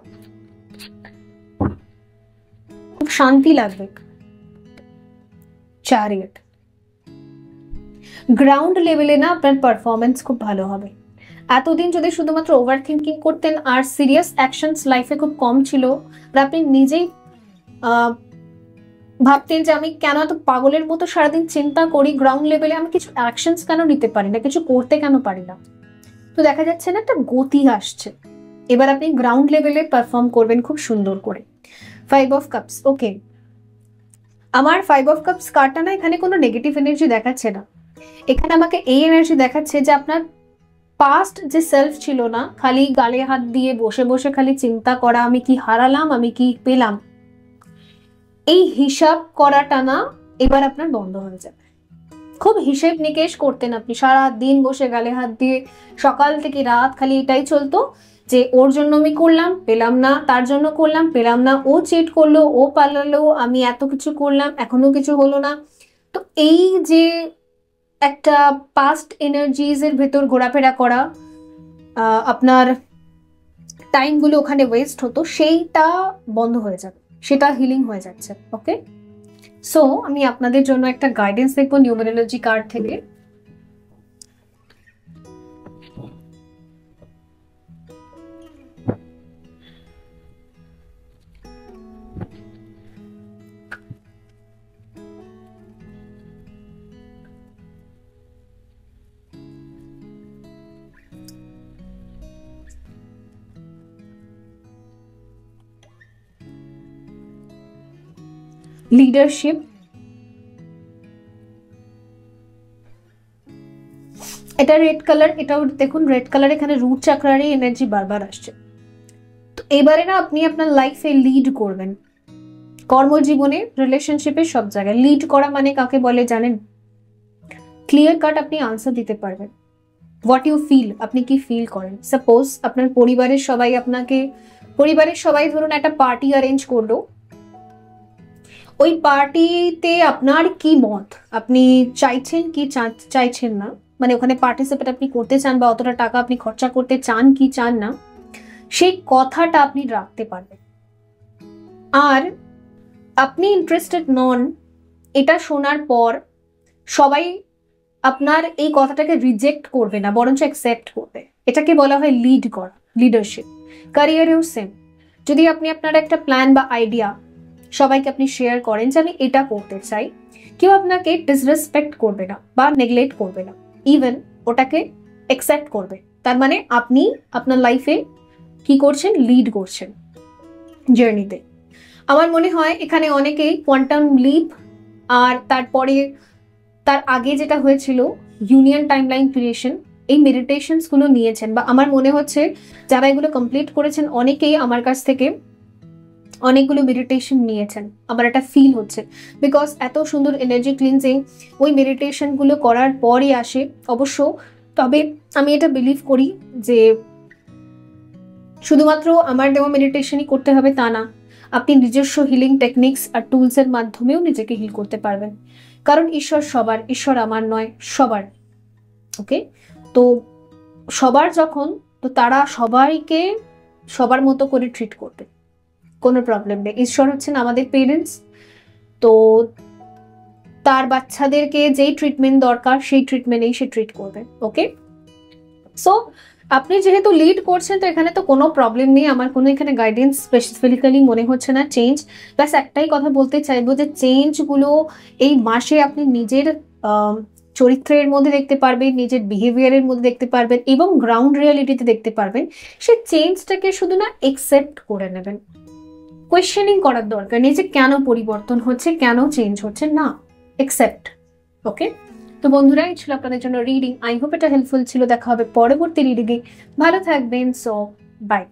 খুব শান্তি লাগবে। চ্যারিয়ট, গ্রাউন্ড লেভেলে না আপনার পারফরমেন্স খুব ভালো হবে। এতদিন যদি শুধুমাত্র ওভার থিঙ্কিং করতেন আর সিরিয়াস অ্যাকশনস লাইফে খুব কম ছিল, আর আপনি নিজেই ভাবতেন যে আমি কেন এত পাগলের মতো সারাদিন চিন্তা করি, গ্রাউন্ড লেভেলে আমি কিছু অ্যাকশনস কেন নিতে পারি না, কিছু করতে কেন পারি না, তো দেখা যাচ্ছে না একটা গতি আসছে। এবার আপনি গ্রাউন্ড লেভেলে পারফর্ম করবেন খুব সুন্দর করে। 5 অফ কাপস, ওকে, আমার 5 অফ কাপস কার্ডটা না এখানে কোনো নেগেটিভ এনার্জি দেখাচ্ছে না, এখানে আমাকে এই এনার্জি দেখাচ্ছে যে আপনার পাস্ট যে সেলফ ছিল না, খালি গালে হাত দিয়ে বসে বসে খালি চিন্তা করা, আমি কি হারালাম, আমি কি পেলাম, এই হিসাব করাটা না এবার আপনার বন্ধ হয়ে যাবে। খুব হিসেব নিকেশ করতেন আপনি, সারা দিন বসে গালে হাত দিয়ে সকাল থেকে রাত খালি এটাই চলতো যে ওর জন্য আমি করলাম পেলাম না, তার জন্য করলাম পেলাম না, ও চিট করলো, ও পালালো, আমি এত কিছু করলাম এখনো কিছু হলো না। তো এই যে একটা পাস্ট এনার্জিজ এর ভেতর ঘোরাফেরা করা, আপনার টাইমগুলো ওখানে ওয়েস্ট হতো, সেইটা বন্ধ হয়ে যাবে, সেটা হিলিং হয়ে যাচ্ছে। ওকে, সো আমি আপনাদের জন্য একটা গাইডেন্স দেখবো নিউমেরোলজি কার্ড থেকে। লিডারশিপ, এটা রেড কালার, এটাও দেখুন রেড কালার, এখানে রুট চাকরারই এনার্জি বারবার আসছে। তো এবারে না আপনি আপনার লাইফে লিড করবেন, কর্মজীবনে, রিলেশনশিপে, সব জায়গায় লিড করা মানে কাকে বলে জানেন? ক্লিয়ার কাট আপনি আনসার দিতে পারবেন, হোয়াট ইউ ফিল, আপনি কি ফিল করেন। সাপোজ আপনার পরিবারের সবাই আপনাকে, পরিবারের সবাই ধরুন একটা পার্টি অ্যারেঞ্জ করলো, ওই পার্টিতে আপনার কি মত, আপনি চাইছেন কি চাইছেন না, মানে ওখানে পার্টিসিপেট আপনি করতে চান বা অতটা টাকা আপনি খরচা করতে চান কি চান না, সেই কথাটা আপনি রাখতে পারবেন। আর আপনি ইন্টারেস্টেড নন, এটা শোনার পর সবাই আপনার এই কথাটাকে রিজেক্ট করবে না, বরঞ্চ অ্যাকসেপ্ট করবে। এটাকে বলা হয় লিড করা, লিডারশিপ। ক্যারিয়ারেও সেম, যদি আপনি আপনার একটা প্ল্যান বা আইডিয়া সবাইকে আপনি শেয়ার করেন যে আমি এটা করতে চাই, কেউ আপনাকে ডিসরেসপেক্ট করবে না বা নেগলেক্ট করবে না, ইভেন ওটাকে অ্যাকসেপ্ট করবে। তার মানে আপনি আপনার লাইফে কি করছেন, লিড করছেন জার্নিতে। আমার মনে হয় এখানে অনেকেই কোয়ান্টাম লিপ আর তারপরে তার আগে যেটা হয়েছিল ইউনিয়ন টাইমলাইন ক্রিয়েশন, এই মেডিটেশনসগুলো নিয়েছেন, বা আমার মনে হচ্ছে যারা এগুলো কমপ্লিট করেছেন অনেকেই আমার কাছ থেকে অনেকগুলো মেডিটেশন নিয়েছেন, আমার একটা ফিল হচ্ছে, বিকজ এত সুন্দর এনার্জি ক্লিনজিং ওই মেডিটেশনগুলো করার পরই আসে অবশ্য। তবে আমি এটা বিলিভ করি যে শুধুমাত্র আমার দেওয়া মেডিটেশনই করতে হবে তা না, আপনি নিজস্ব হিলিং টেকনিক্স আর টুলসের মাধ্যমেও নিজেকে হিল করতে পারবেন, কারণ ঈশ্বর সবার, ঈশ্বর আমার নয়, সবার। ওকে, তো সবার যখন, তো তারা সবাইকে সবার মতো করে ট্রিট করবে, কোনো প্রবলেম নেই। ঈশ্বর হচ্ছেন আমাদের পেরেন্টস, তো তার বাচ্চাদেরকে যেই ট্রিটমেন্ট দরকার সেই ট্রিটমেন্টেই সে ট্রিট করবে। ওকে, সো আপনি যেহেতু লিড করছেন তো এখানে তো কোনো প্রবলেম নেই, আমার কোনো এখানে গাইডেন্স স্পেসিফিক্যালি মনে হচ্ছে না চেঞ্জ। প্লাস একটাই কথা বলতে চাইবো যে চেঞ্জগুলো এই মাসে আপনি নিজের চরিত্রের মধ্যে দেখতে পারবেন, নিজের বিহেভিয়ারের মধ্যে দেখতে পারবেন এবং গ্রাউন্ড রিয়ালিটিতে দেখতে পারবেন। সেই চেঞ্জটাকে শুধু না একসেপ্ট করে নেবেন, কোয়েশ্চেনিং করার দরকার নেই যে কেন পরিবর্তন হচ্ছে, কেন চেঞ্জ হচ্ছে, না, একসেপ্ট। ওকে, তো বন্ধুরা এই ছিল আপনাদের জন্য রিডিং। আই হোপ এটা হেল্পফুল ছিল। দেখা হবে পরবর্তী রিডিংয়ে, ভালো থাকবেন। So by.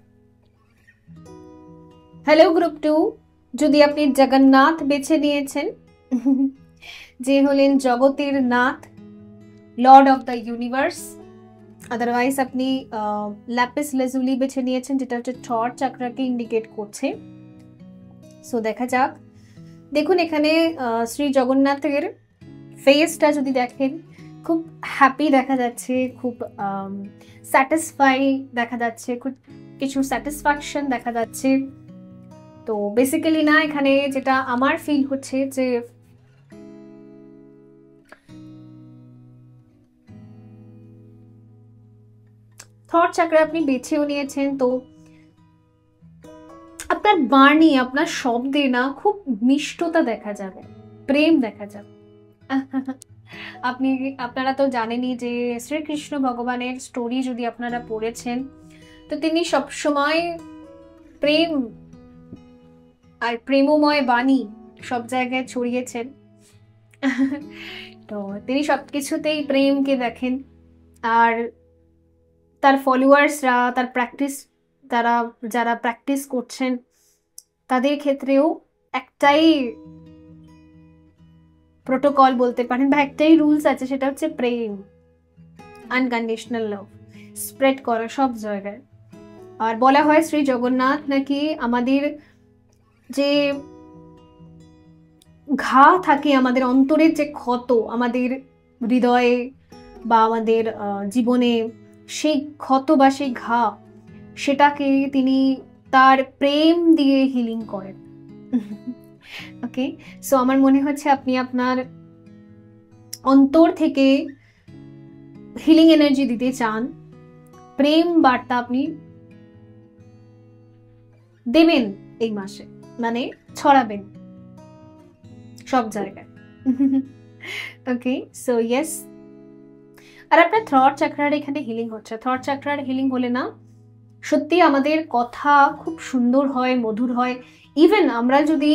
হ্যালো গ্রুপ 2, যদি আপনি জগন্নাথ বেছে নিয়েছেন, যে হলেন জগতের Nath, Lord of the universe, otherwise আপনি ল্যাপিস লাজুলি বেছে নিয়েছেন, যেটা হচ্ছে থর্ড চাকরাকে ইন্ডিকেট করছে। সো দেখা যাক। দেখুন এখানে শ্রী জগন্নাথের ফেসটা যদি দেখেন, খুব হ্যাপি দেখা যাচ্ছে, খুব স্যাটিসফাই দেখা যাচ্ছে, খুব কিছু স্যাটিসফ্যাকশন দেখা যাচ্ছে। তো বেসিক্যালি না, এখানে যেটা আমার ফিল হচ্ছে যে থর্ড চাকরা আপনি বেছেও নিয়েছেন, তো আপনার বাণী, আপনার শব্দে না খুব মিষ্টতা দেখা যাবে, প্রেম দেখা যাবে। আপনারা তো জানেনই যে শ্রীকৃষ্ণ ভগবানের স্টোরি যদি আপনারা পড়েছেন, তো তিনি সবসময় প্রেম আর প্রেমময় বাণী সব জায়গায় ছড়িয়েছেন। তো তিনি সবকিছুতেই প্রেমকে দেখেন। আর তার ফলোয়ার্সরা, তার প্র্যাকটিস, যারা প্র্যাকটিস করছেন তাদের ক্ষেত্রেও একটাই প্রোটোকল বলতে পারেন বা একটাই রুলস আছে, সেটা হচ্ছে প্রেম, আনকন্ডিশনাল লাভ স্প্রেড করা সব জায়গায়। আর বলা হয় শ্রী জগন্নাথ নাকি আমাদের যে ঘা থাকে, আমাদের অন্তরের যে ক্ষত আমাদের হৃদয়ে বা আমাদের জীবনে, সেই ক্ষত বা সেই ঘা, সেটাকে তিনি তার প্রেম দিয়ে হিলিং করেন। ওকে, সো আমার মনে হচ্ছে আপনি আপনার অন্তর থেকে হিলিং এনার্জি দিতে চান, প্রেম বার্তা আপনি দেবেন এই মাসে, মানে ছড়াবেন সব জায়গায়। ওকে, সো ইয়েস। আর আপনার থ্রট চাকরার এখানে হিলিং হচ্ছে। থ্রট চাকরার হিলিং হলে না সত্যি আমাদের কথা খুব সুন্দর হয়, মধুর হয়। ইভেন আমরা যদি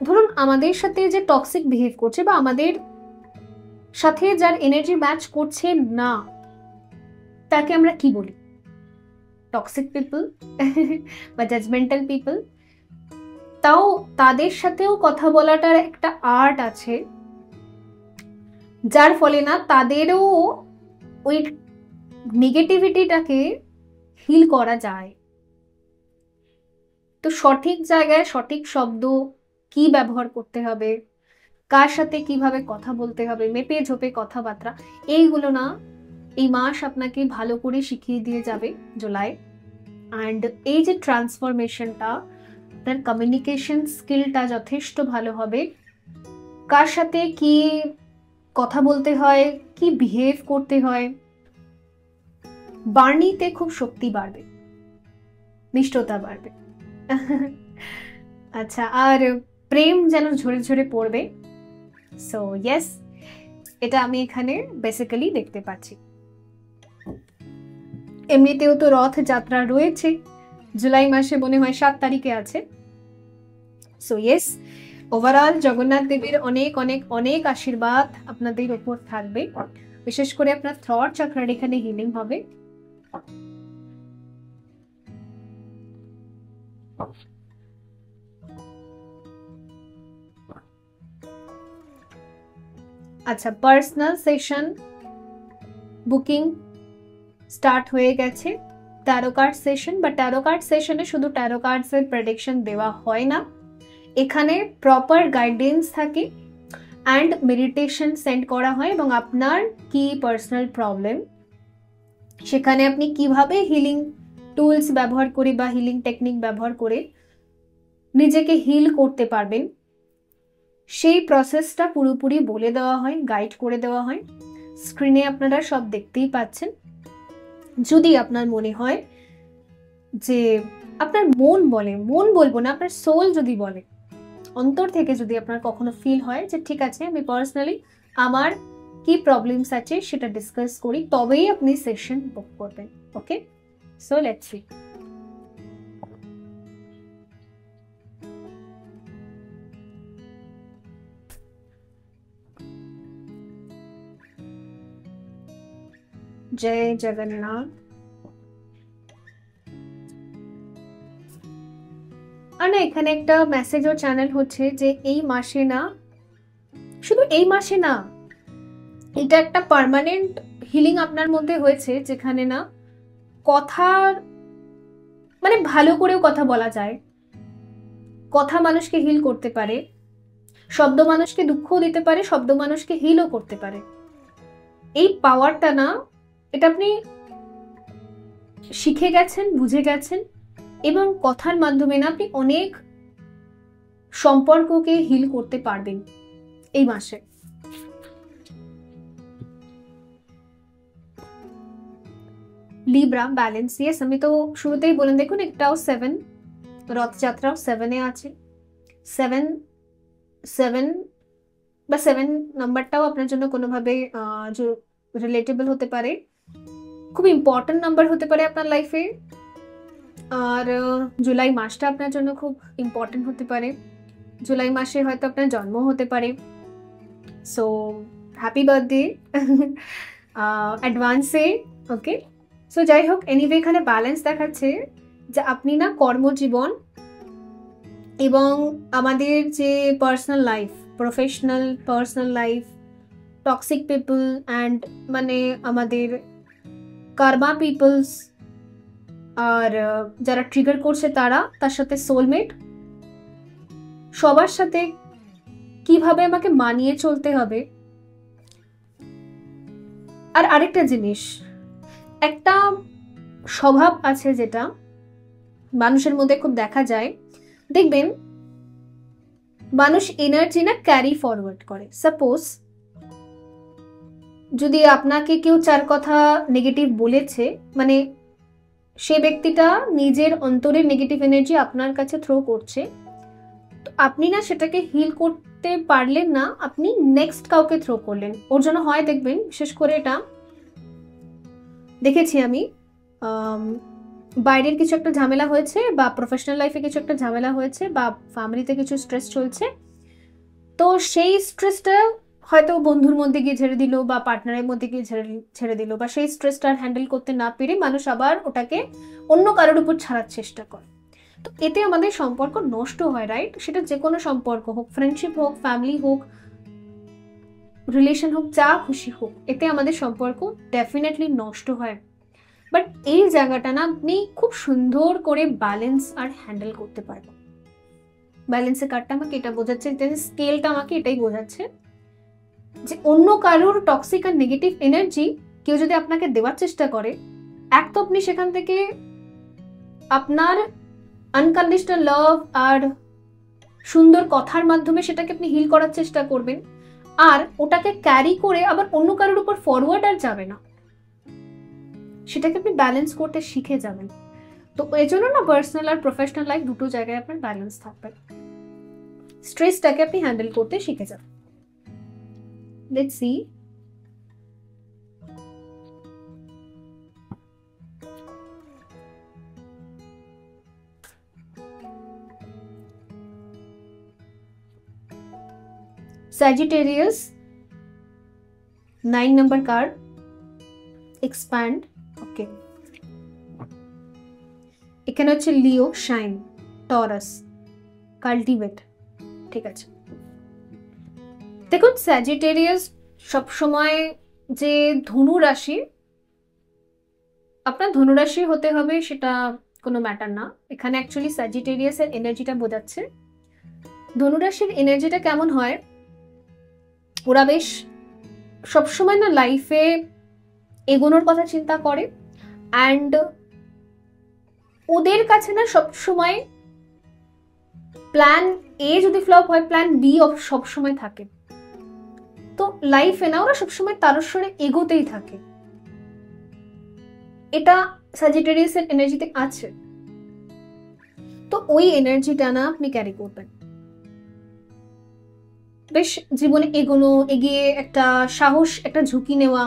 ধরুন আমাদের সাথে যে টক্সিক বিহেভ করছে বা আমাদের সাথে যার এনার্জি ম্যাচ করছে না, তাকে আমরা কি বলি? টক্সিক পিপল বা জাজমেন্টাল পিপল। তাও তাদের সাথেও কথা বলাটার একটা আর্ট আছে, যার ফলে না তাদেরও ওই নেগেটিভিটিটাকে হিল করা যায়। তো সঠিক জায়গায় সঠিক শব্দ কি ব্যবহার করতে হবে, কার সাথে কিভাবে কথা বলতে হবে, মেপে ঝোপে কথাবার্তা, এইগুলো না এই মাস আপনাকে ভালো করে শিখিয়ে দিয়ে যাবে জুলাই। অ্যান্ড এই যে ট্রান্সফরমেশনটা, তার কমিউনিকেশন স্কিলটা যথেষ্ট ভালো হবে। কার সাথে কি কথা বলতে হয়, কি বিহেভ করতে হয়, বার্নিতে খুব শক্তি বাড়বে, মিষ্টতা বাড়বে। আচ্ছা, আর প্রেম যেন ঝরে ঝরে পড়বে। সো ইয়েস, এটা আমি এখানে বেসিক্যালি দেখতে পাচ্ছি। এমনিতেও তো রথযাত্রা রয়েছে জুলাই মাসে, মনে হয় 7 তারিখে আছে। সো ইয়েস, ওভারঅল জগন্নাথ দেবের অনেক অনেক অনেক আশীর্বাদ আপনাদের উপর থাকবে। বিশেষ করে আপনার থ্রট চাকরার এখানে হিলিং হবে। আচ্ছা, পার্সোনাল সেশন বুকিং স্টার্ট হয়ে গেছে। ট্যারো কার্ড সেশন, বা ট্যারো কার্ড সেশনে শুধু ট্যারো কার্ডসের প্রেডিকশন দেওয়া হয় না, এখানে প্রপার গাইডেন্স থাকে অ্যান্ড মেডিটেশন সেন্ড করা হয়, এবং আপনার কি পার্সোনাল প্রবলেম, সেখানে আপনি কিভাবে হিলিং টুলস ব্যবহার করে বা হিলিং টেকনিক ব্যবহার করে নিজেকে হিল করতে পারবেন, সেই প্রসেসটা পুরোপুরি বলে দেওয়া হয়, গাইড করে দেওয়া হয়। স্ক্রিনে আপনারা সব দেখতেই পাচ্ছেন। যদি আপনার মনে হয় যে আপনার মন বলে, মন বলবো না, আপনার সোল যদি বলে, অন্তর থেকে যদি আপনার কখনো ফিল হয় যে ঠিক আছে আমি পার্সোনালি আমার কি প্রবলেমস আছে সেটা ডিসকাস করি, তবেই আপনি সেশন বুক করবেন। ওকে, সো লেটস সি। জয় জগন্নাথ। আর না, এখানে একটা মেসেজ ও চ্যানেল হচ্ছে যে এই মাসে না, শুধু এই মাসে না, এটা একটা পার্মানেন্ট হিলিং আপনার মধ্যে হয়েছে, যেখানে না কথার মানে ভালো করেও কথা বলা যায়, কথা মানুষকে হিল করতে পারে, শব্দ মানুষকে দুঃখও দিতে পারে, শব্দ মানুষকে হিলও করতে পারে। এই পাওয়ারটা না, এটা আপনি শিখে গেছেন, বুঝে গেছেন, এবং কথার মাধ্যমে না আপনি অনেক সম্পর্ককে হিল করতে পারবেন এই মাসে। লিব্রা ব্যালেন্স, ইয়েস, আমি তো শুরুতেই বলেন, দেখুন একটাও 7, রথযাত্রাও 7-এ আছে। 7 বা 7 নাম্বারটাও আপনার জন্য কোনোভাবে রিলেটেবল হতে পারে, খুব ইম্পর্টেন্ট নাম্বার হতে পারে আপনার লাইফে। আর জুলাই মাসটা আপনার জন্য খুব ইম্পর্টেন্ট হতে পারে, জুলাই মাসে হয়তো আপনার জন্ম হতে পারে। সো হ্যাপি বার্থডে অ্যাডভান্সে। ওকে, সো যাই হোক, এনিওয়ে এখানে ব্যালেন্স দেখাচ্ছে যে আপনি না কর্মজীবন এবং আমাদের যে personal life, professional personal life, toxic people and মানে আমাদের কার্মা পিপলস, আর যারা ট্রিগার করছে তারা, তার সাথে সোলমেট, সবার সাথে কিভাবে আমাকে মানিয়ে চলতে হবে। আর আরেকটা জিনিস, একটা স্বভাব আছে যেটা মানুষের মধ্যে খুব দেখা যায়, দেখবেন মানুষ এনার্জি না ক্যারি ফরওয়ার্ড করে। সাপোজ যদি আপনাকে কেউ 4 কথা নেগেটিভ বলেছে, মানে সে ব্যক্তিটা নিজের অন্তরের নেগেটিভ এনার্জি আপনার কাছে থ্রো করছে, তো আপনি না সেটাকে হিল করতে পারলেন না, আপনি নেক্সট কাউকে থ্রো করলেন। ওর জন্য হয় দেখবেন, বিশেষ করে এটা দেখেছি আমি, বাইরের কিছু একটা ঝামেলা হয়েছে, বা প্রফেশনাল লাইফে কিছু একটা ঝামেলা হয়েছে, বা ফ্যামিলিতে কিছু স্ট্রেস চলছে, তো সেই স্ট্রেসটা হয়তো বন্ধুর মধ্যে গিয়ে ঝেড়ে দিল, বা পার্টনারের মধ্যে গিয়ে ছেড়ে দিল, বা সেই স্ট্রেসটা হ্যান্ডেল করতে না পেরে মানুষ আবার ওটাকে অন্য কারোর উপর ছাড়ার চেষ্টা করে। তো এতে আমাদের সম্পর্ক নষ্ট হয়, রাইট? সেটা যে কোনো সম্পর্ক হোক, ফ্রেন্ডশিপ হোক, ফ্যামিলি হোক, রিলেশন হোক, যা খুশি হোক, এতে আমাদের সম্পর্ক ডেফিনেটলি নষ্ট হয়। বাট এই জায়গাটা না আপনি খুব সুন্দর করে ব্যালেন্স আর হ্যান্ডেল করতে পারবেন। ব্যালেন্সের কার্ডটা আমাকে এটা বোঝাচ্ছে, স্কেলটা আমাকে এটাই বোঝাচ্ছে যে অন্য কারোর টক্সিক আর নেগেটিভ এনার্জি কেউ যদি আপনাকে দেওয়ার চেষ্টা করে, এক তো আপনি সেখান থেকে আপনার আনকন্ডিশনাল লাভ আর সুন্দর কথার মাধ্যমে সেটাকে আপনি হিল করার চেষ্টা করবেন, আর ওটাকে ক্যারি করে আবার অন্য কারোর উপর ফরওয়ার্ড আর যাবে না, সেটাকে আপনি ব্যালেন্স করতে শিখে যাবেন। তো এই জন্য না পার্সোনাল আর প্রফেশনাল লাইফ দুটো জায়গায় আপনার ব্যালেন্স থাকবে, স্ট্রেসটাকে আপনি হ্যান্ডেল করতে শিখে যাবেন। Let's see. Sagittarius 9 number card, expand. ওকে, এখানে হচ্ছে লিও, শাইন, টরাস, কাল্টিভেট। ঠিক আছে, দেখুন স্যাজিটেরিয়াস সবসময় যে ধনু রাশি, আপনার ধনুরাশি হতে হবে সেটা কোনো ম্যাটার না, এখানে অ্যাকচুয়ালি স্যাজিটেরিয়াসের এনার্জিটা বোঝাচ্ছে। ধনুরাশির এনার্জিটা কেমন হয়, ওরা বেশ সবসময় না লাইফে এগোনোর কথা চিন্তা করে, অ্যান্ড ওদের কাছে না সবসময় প্ল্যান এ যদি ফ্লপ হয়, প্ল্যান বি সবসময় থাকে। তো লাইফে না ওরা সবসময় তারস্বরে এগোতেই থাকে। এটা স্যাজিটেরিয়াসের এনার্জিতে আছে। তো ওই এনার্জিটা না আপনি ক্যারি করবেন, বেশ জীবনে এগোনো, এগিয়ে একটা সাহস, একটা ঝুঁকি নেওয়া,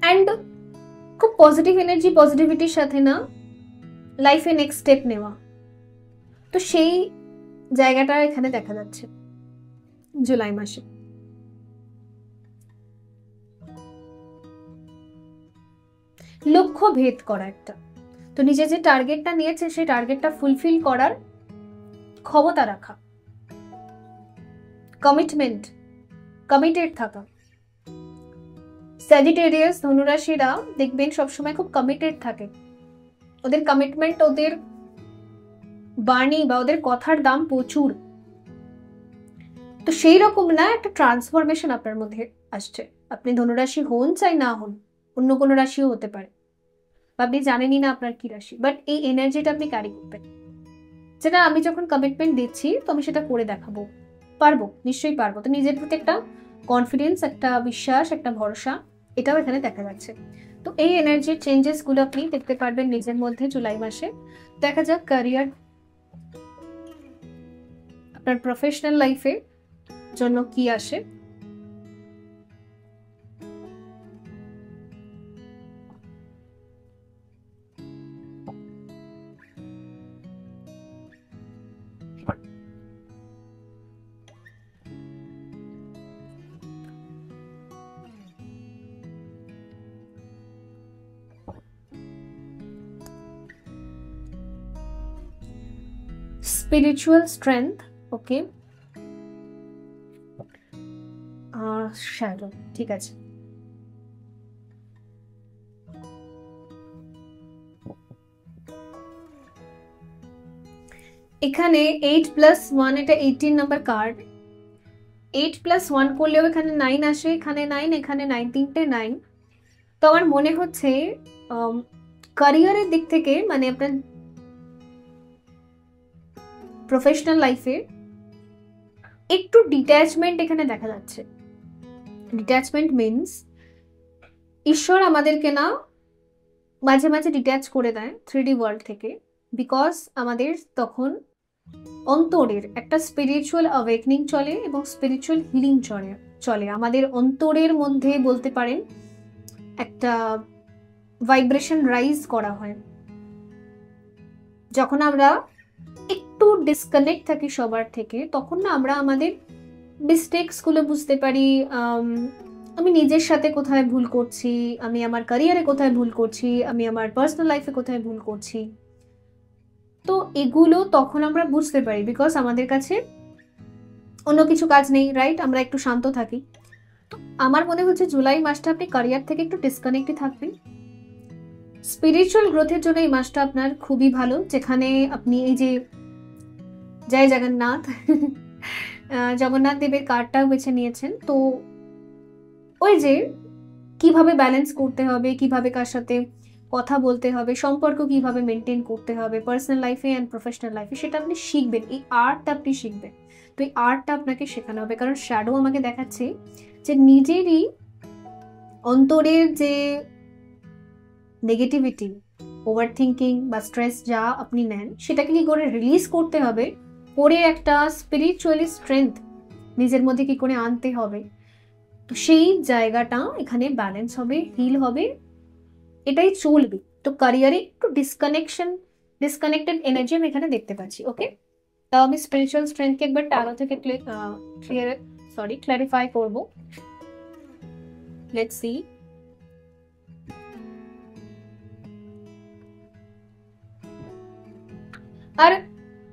অ্যান্ড খুব পজিটিভ এনার্জি, পজিটিভিটির সাথে না লাইফে নেক্সট স্টেপ নেওয়া। তো সেই জায়গাটা এখানে দেখা যাচ্ছে জুলাই মাসে। লক্ষ্য ভেদ করা একটা, তো নিজে যে টার্গেটটা নিয়েছে সেই টার্গেটটা ফুলফিল করার ক্ষমতা রাখা, কমিটমেন্ট, কমিটেড থাকা। স্যাজিটেরিয়াস ধনুরাশিরা দেখবেন সবসময় খুব কমিটেড থাকে, ওদের কমিটমেন্ট, ওদের বাণী বা ওদের কথার দাম প্রচুর। তো সেই রকম না একটা ট্রান্সফরমেশন আপনার মধ্যে আসছে। আপনি ধনুরাশি হন চাই না হন, অন্য কোনো রাশিও হতে পারে, বা আপনি জানেনই না আপনার কি রাশি, বাট এই এনার্জিটা আপনি ক্যারি করবেন, যেটা আমি যখন কমিটমেন্ট দিচ্ছি তো আমি সেটা করে দেখাবো, পারবো, নিশ্চয়ই পারবো। তো নিজের প্রতি একটা কনফিডেন্স, একটা বিশ্বাস, একটা ভরসা, এটাও এখানে দেখা যাচ্ছে। তো এই এনার্জির চেঞ্জেস গুলো আপনি দেখতে পারবেন নিজের মধ্যে জুলাই মাসে। দেখা যাক ক্যারিয়ার, আপনার প্রফেশনাল লাইফে জন্য কি আসে। স্পিরিচুয়াল স্ট্রেংথ, ওকে, শ্যাডো, ঠিক আছে। এখানে 8+1, এটা 18 নাম্বার কার্ড। 8+1 করলেও এখানে 9 আসে, এখানে 9, এখানে 9, তিনটে 9। তো আমার মনে হচ্ছে ক্যারিয়ারের দিক থেকে, মানে আপনার প্রফেশনাল লাইফে একটু ডিট্যাচমেন্ট এখানে দেখা যাচ্ছে। ডিট্যাচমেন্ট মিনস ঈশ্বর আমাদেরকে না মাঝে মাঝে ডিট্যাচ করে দেয় 3D ওয়ার্ল্ড থেকে, বিকজ আমাদের তখন অন্তরের একটা স্পিরিচুয়াল অ্যাওয়েকনিং চলে এবং স্পিরিচুয়াল হিলিং চলে আমাদের অন্তরের মধ্যে, বলতে পারেন একটা ভাইব্রেশন রাইজ করা হয়। যখন আমরা একটু ডিসকানেক্ট থাকি সবার থেকে, তখন না আমরা আমাদের মিস্টেক্স গুলো বুঝতে পারি। আমি নিজের সাথে কোথায় ভুল করছি, আমি আমার ক্যারিয়ারে কোথায় ভুল করছি, আমি আমার পার্সোনাল লাইফে কোথায় ভুল করছি, তো এগুলো তখন আমরা বুঝতে পারি, বিকজ আমাদের কাছে অন্য কিছু কাজ নেই, রাইট? আমরা একটু শান্ত থাকি। তো আমার মনে হচ্ছে জুলাই মাসটা আপনি ক্যারিয়ার থেকে একটু ডিসকানেক্টে থাকবেন। স্পিরিচুয়াল গ্রোথের জন্য এই মাসটা আপনার খুবই ভালো, যেখানে আপনি এই যে জয় জগন্নাথ জগন্নাথ দেবের কার্ডটাও বেছে নিয়েছেন। তো ওই যে কিভাবে ব্যালেন্স করতে হবে, কিভাবে কার সাথে কথা বলতে হবে, সম্পর্ক কিভাবে মেনটেন করতে হবে পার্সোনাল লাইফে অ্যান্ড প্রফেশনাল লাইফে, সেটা আপনি শিখবেন, এই আর্টটা আপনি শিখবেন। তো এই আর্টটা আপনাকে শেখানো হবে, কারণ শ্যাডো আমাকে দেখাচ্ছে যে নিজেরই অন্তরের যে নেগেটিভিটি, ওভার থিঙ্কিং বা স্ট্রেস যা আপনি নেন, সেটাকে কি করে রিলিজ করতে হবে, করে একটা স্পিরিচুয়ালি স্ট্রেংথ নিজের মধ্যে কি করে আনতে হবে, তো সেই জায়গাটা এখানে ব্যালেন্স হবে, হিল হবে, এটাই চলবে। তো ক্যারিয়ারে একটু ডিসকানেক্টেড এনার্জি আমি এখানে দেখতে পাচ্ছি। ওকে, তাও আমি স্পিরিচুয়াল স্ট্রেংথকে একবার ট্যারো থেকে ক্ল্যারিফাই করব। Let's see. আর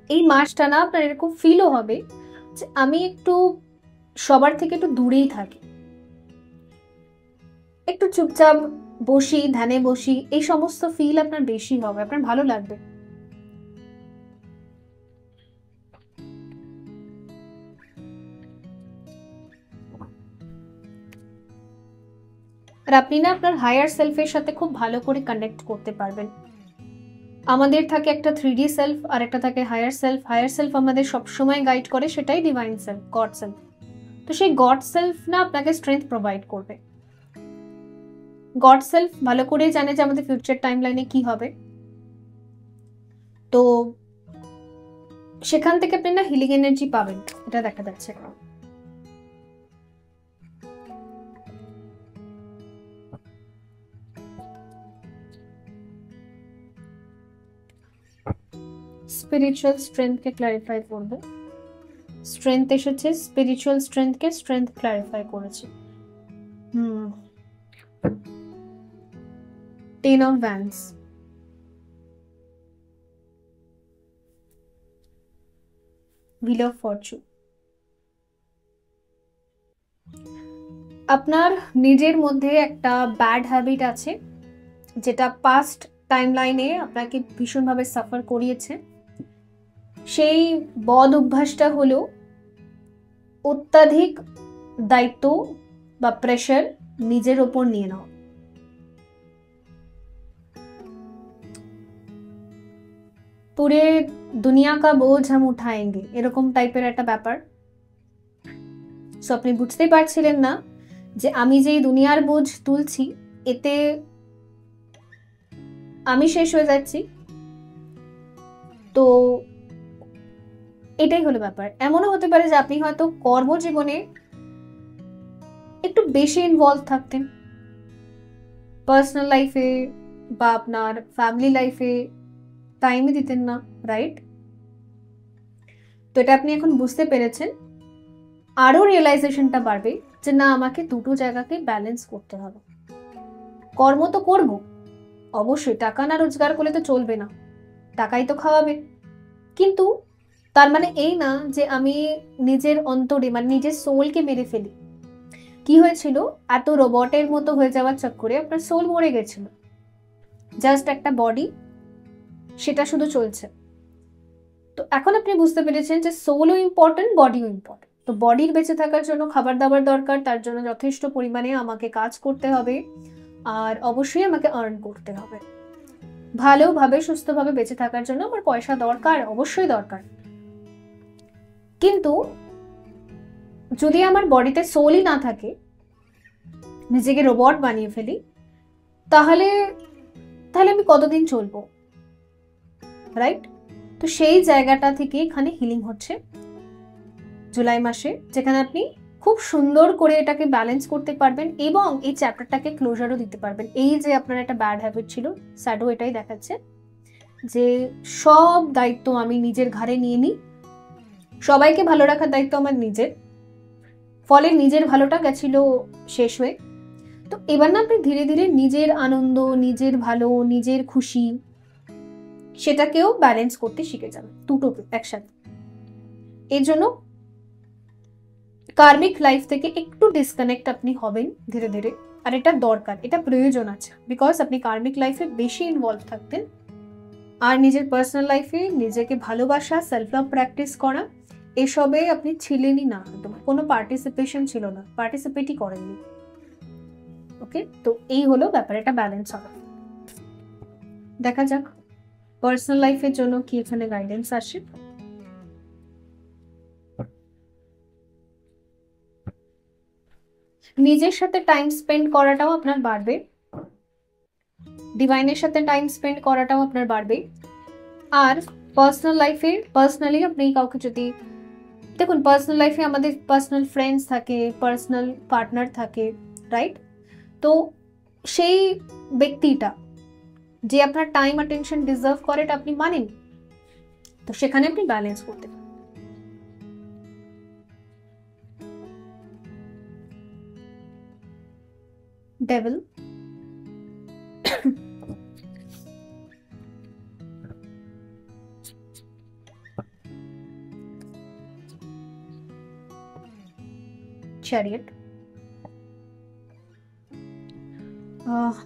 এই মাসটা না আপনার এরকম ফিলও হবে যে আমি একটু সবার থেকে একটু দূরেই থাকি, একটু চুপচাপ বসি, ধ্যানে বসি, এই সমস্ত ফিল আপনার বেশি হবে, আপনার ভালো লাগবে। আর আপনি না আপনার হায়ার সেলফের সাথে খুব ভালো করে কানেক্ট করতে পারবেন। আমাদের থাকে একটা 3D সেলফ আর একটা থাকে হায়ার সেলফ। হায়ার সেলফ আমাদের সবসময় গাইড করে, সেটাই ডিভাইন সেলফ, গড সেলফ। তো সেই গড সেলফ না আপনাকে স্ট্রেংথ প্রোভাইড করবে। গড সেলফ ভালো করেই জানে যে আমাদের ফিউচার টাইম লাইনে কি হবে, তো সেখান থেকে আপনি না হিলিং এনার্জি পাবেন, এটা দেখা যাচ্ছে। স্পিরিচুয়াল স্ট্রেংথকে ক্লারিফাই করবে। স্ট্রেংথ এসেছে, স্পিরিচুয়াল স্ট্রেংথকে স্ট্রেংথ ক্লারিফাই করেছে। Ten of Vance, wheel of Fortune. আপনার নিজের মধ্যে একটা ব্যাড হ্যাবিট আছে, যেটা পাস্ট টাইম লাইনে আপনাকে ভীষণভাবে সাফার করিয়েছে। সেই বদ অভ্যাসটা হলো অত্যাধিক দায়িত্ব বা প্রেশার নিজের ওপর নিয়ে নাও। পুরে দুনিয়া কা বোঝ হাম উঠায়েঙ্গে, এরকম টাইপের একটা ব্যাপার। সো আপনি বুঝতেই পারছিলেন না যে আমি যেই দুনিয়ার বোঝ তুলছি, এতে আমি শেষ হয়ে যাচ্ছি। তো এটাই হলো ব্যাপার। এমনও হতে পারে যে আপনি হয়তো কর্মজীবনে একটু বেশি ইনভলভ থাকতেন, পার্সোনাল লাইফে বা আপনার ফ্যামিলি লাইফে টাইমই দিতেন না, রাইট? তো এটা আপনি এখন বুঝতে পেরেছেন। আরো রিয়েলাইজেশনটা বাড়বে যে না, আমাকে দুটো জায়গাকে ব্যালেন্স করতে হবে। কর্ম তো করব অবশ্যই, টাকা না রোজগার করলে তো চলবে না, টাকাই তো খাওয়াবে। কিন্তু তার মানে এই না যে আমি নিজের অন্তরে মানে নিজের সোলকে মেরে ফেলি। কি হয়েছিল, এত রোবটের মতো হয়ে যাওয়ার চক্করে আপনার সোল মরে গেছিল, জাস্ট একটা বডি, সেটা শুধু চলছে। তো এখন আপনি বুঝতে পেরেছেন যে সোলও ইম্পর্টেন্ট, বডিও ইম্পর্টেন্ট। তো বডির বেঁচে থাকার জন্য খাবার দাবার দরকার, তার জন্য যথেষ্ট পরিমাণে আমাকে কাজ করতে হবে, আর অবশ্যই আমাকে আর্ন করতে হবে। ভালোভাবে সুস্থভাবে বেঁচে থাকার জন্য আমার পয়সা দরকার, অবশ্যই দরকার। কিন্তু যদি আমার বডিতে সোলই না থাকে, নিজেকে রোবট বানিয়ে ফেলি, তাহলে তাহলে আমি কতদিন চলবো, রাইট? তো সেই জায়গাটা থেকে এখানে হিলিং হচ্ছে জুলাই মাসে, যেখানে আপনি খুব সুন্দর করে এটাকে ব্যালেন্স করতে পারবেন এবং এই চ্যাপ্টারটাকে ক্লোজারও দিতে পারবেন। এই যে আপনার একটা ব্যাড হ্যাবিট ছিল, স্যাডো এটাই দেখাচ্ছে যে সব দায়িত্ব আমি নিজের ঘাড়ে নিয়ে নিই, সবাইকে ভালো রাখার দায়িত্ব আমার নিজের, ফলে নিজের ভালোটা গেছিল শেষ হয়ে। তো এবার না আপনি ধীরে ধীরে নিজের আনন্দ, নিজের ভালো, নিজের খুশি, সেটাকেও ব্যালেন্স করতে শিখে যাবেন, দুটোকে একসাথে। এর জন্য কার্মিক লাইফ থেকে একটু ডিসকানেক্ট আপনি হবেন ধীরে ধীরে, আর এটা দরকার, এটা প্রয়োজন আছে, বিকজ আপনি কার্মিক লাইফে বেশি ইনভলভ থাকতেন। আর নিজের পার্সোনাল লাইফে নিজেকে ভালোবাসা, সেলফ লাভ প্র্যাকটিস করা, এসবে আপনি ছিলেনই না, একদম কোনো পার্টিসিপেশন ছিল না, পার্টিসিপেটই করেননি। ওকে, তো এই হলো ব্যাপার, এটা ব্যালেন্স হবে। দেখা যাক পার্সোনাল লাইফের জন্য কি এখানে গাইডেন্স আসে। নিজের সাথে টাইম স্পেন্ড করাটাও আপনার বাড়বে, ডিভাইনের সাথে টাইম স্পেন্ড করাটাও আপনার বাড়বে। আর পার্সোনাল লাইফে পার্সোনালি আপনি কাউকে যদি দেখুন, পার্সোনাল লাইফে আমাদের পার্সোনাল ফ্রেন্ডস থাকে, পার্সোনাল পার্টনার থাকে, রাইট? তো সেই ব্যক্তিটা যে আপনার টাইম অ্যাটেনশন ডিজার্ভ করে, এটা আপনি মানেন, তো সেখানে আপনি ব্যালেন্স করতে পারেন। Devil, chariot,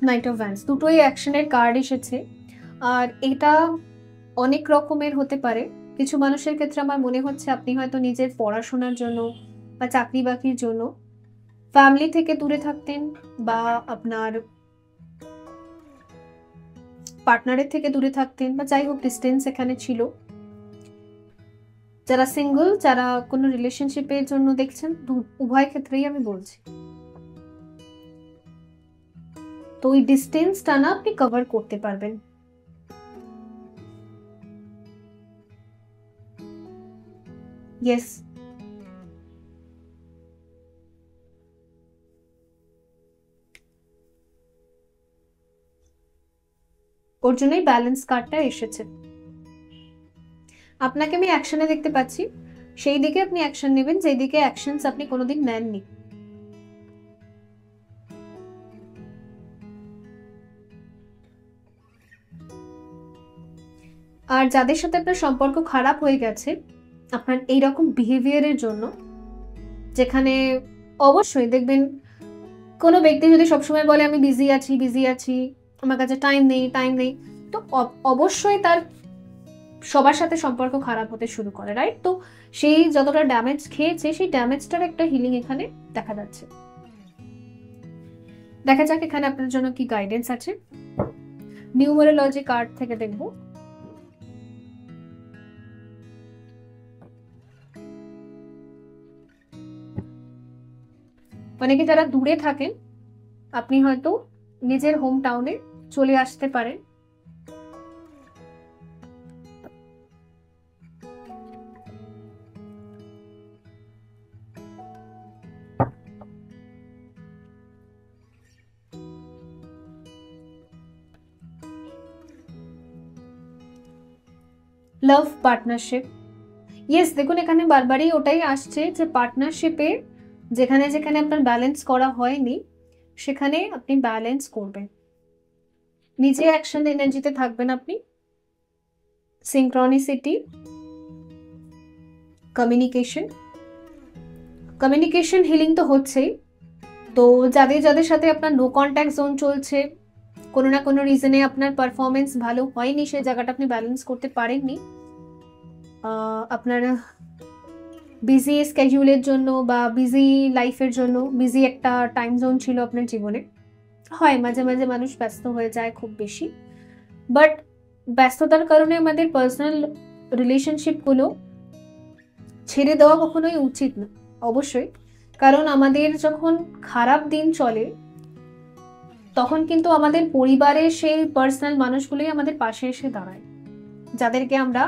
night of Vance, দুটোই অ্যাকশনের কার্ড এসেছে। আর এটা অনেক রকমের হতে পারে। কিছু মানুষের ক্ষেত্রে আমার মনে হচ্ছে আপনি হয়তো নিজের পড়াশোনার জন্য বা চাকরি বাকরির জন্য ফ্যামিলি থেকে দূরে থাকতেন বা আপনার পার্টনারের থেকে দূরে থাকতেন, বা যাই হোক ডিস্টেন্স এখানে ছিল। যারা সিঙ্গল, যারা কোনো রিলেশনশিপের জন্য দেখছেন, উভয় ক্ষেত্রেই আমি বলছি। তো ওই ডিস্টেন্সটা না আপনি কভার করতে পারবেন। ইয়েস, ওর জন্যই ব্যালেন্স কার্ডটা এসেছে। আপনাকে আমি অ্যাকশনে দেখতে পাচ্ছি, সেই দিকে আপনি অ্যাকশন নেবেন যেই দিকে অ্যাকশনস আপনি কোনোদিন নেননি। আর যাদের সাথে আপনার সম্পর্ক খারাপ হয়ে গেছে আপনার এইরকম বিহেভিয়ারের জন্য, যেখানে অবশ্যই দেখবেন কোনো ব্যক্তি যদি সবসময় বলে আমি বিজি আছি, আমার কাছে টাইম নেই, তো অবশ্যই তার সবার সাথে সম্পর্ক খারাপ হতে শুরু করে, রাইট? তো সেই যতটা ড্যামেজ খেয়েছে সেই ড্যামেজটার একটা হিলিং এখানে দেখা যাচ্ছে। দেখা যাক এখানে আপনার জন্য কি গাইডেন্স আছে। নিউমারোলজি কার্ড থেকে দেখব। অনেকে যারা দূরে থাকেন, আপনি হয়তো নিজের হোম টাউনে চলে আসতে পারেন। লাভ পার্টনারশিপ, ইয়েস, দেখুন এখানে বারবারই ওটাই আসছে যে পার্টনারশিপে যেখানে যেখানে আপনার ব্যালেন্স করা হয়নি সেখানে আপনি ব্যালেন্স করবেন। নিজে অ্যাকশন এনার্জিতে থাকবেন আপনি। সিনক্রনিসিটি, কমিউনিকেশন হিলিং তো হচ্ছেই। তো যাদের যাদের সাথে আপনার নো কন্ট্যাক্ট জোন চলছে, কোনো না কোনো রিজনে আপনার পারফরমেন্স ভালো হয়নি, সেই জায়গাটা আপনি ব্যালেন্স করতে পারেননি, আপনার বিজি স্কেডিউলের জন্য বা বিজি লাইফের জন্য, বিজি একটা টাইম জোন ছিল আপনার জীবনে। হয় মাঝে মাঝে মানুষ ব্যস্ত হয়ে যায় খুব বেশি, বাট ব্যস্ততার কারণে আমাদের পার্সোনাল রিলেশনশিপগুলো ছেড়ে দেওয়া কখনোই উচিত না, অবশ্যই। কারণ আমাদের যখন খারাপ দিন চলে তখন কিন্তু আমাদের পরিবারের সেই পার্সোনাল মানুষগুলোই আমাদের পাশে এসে দাঁড়ায়, যাদেরকে আমরা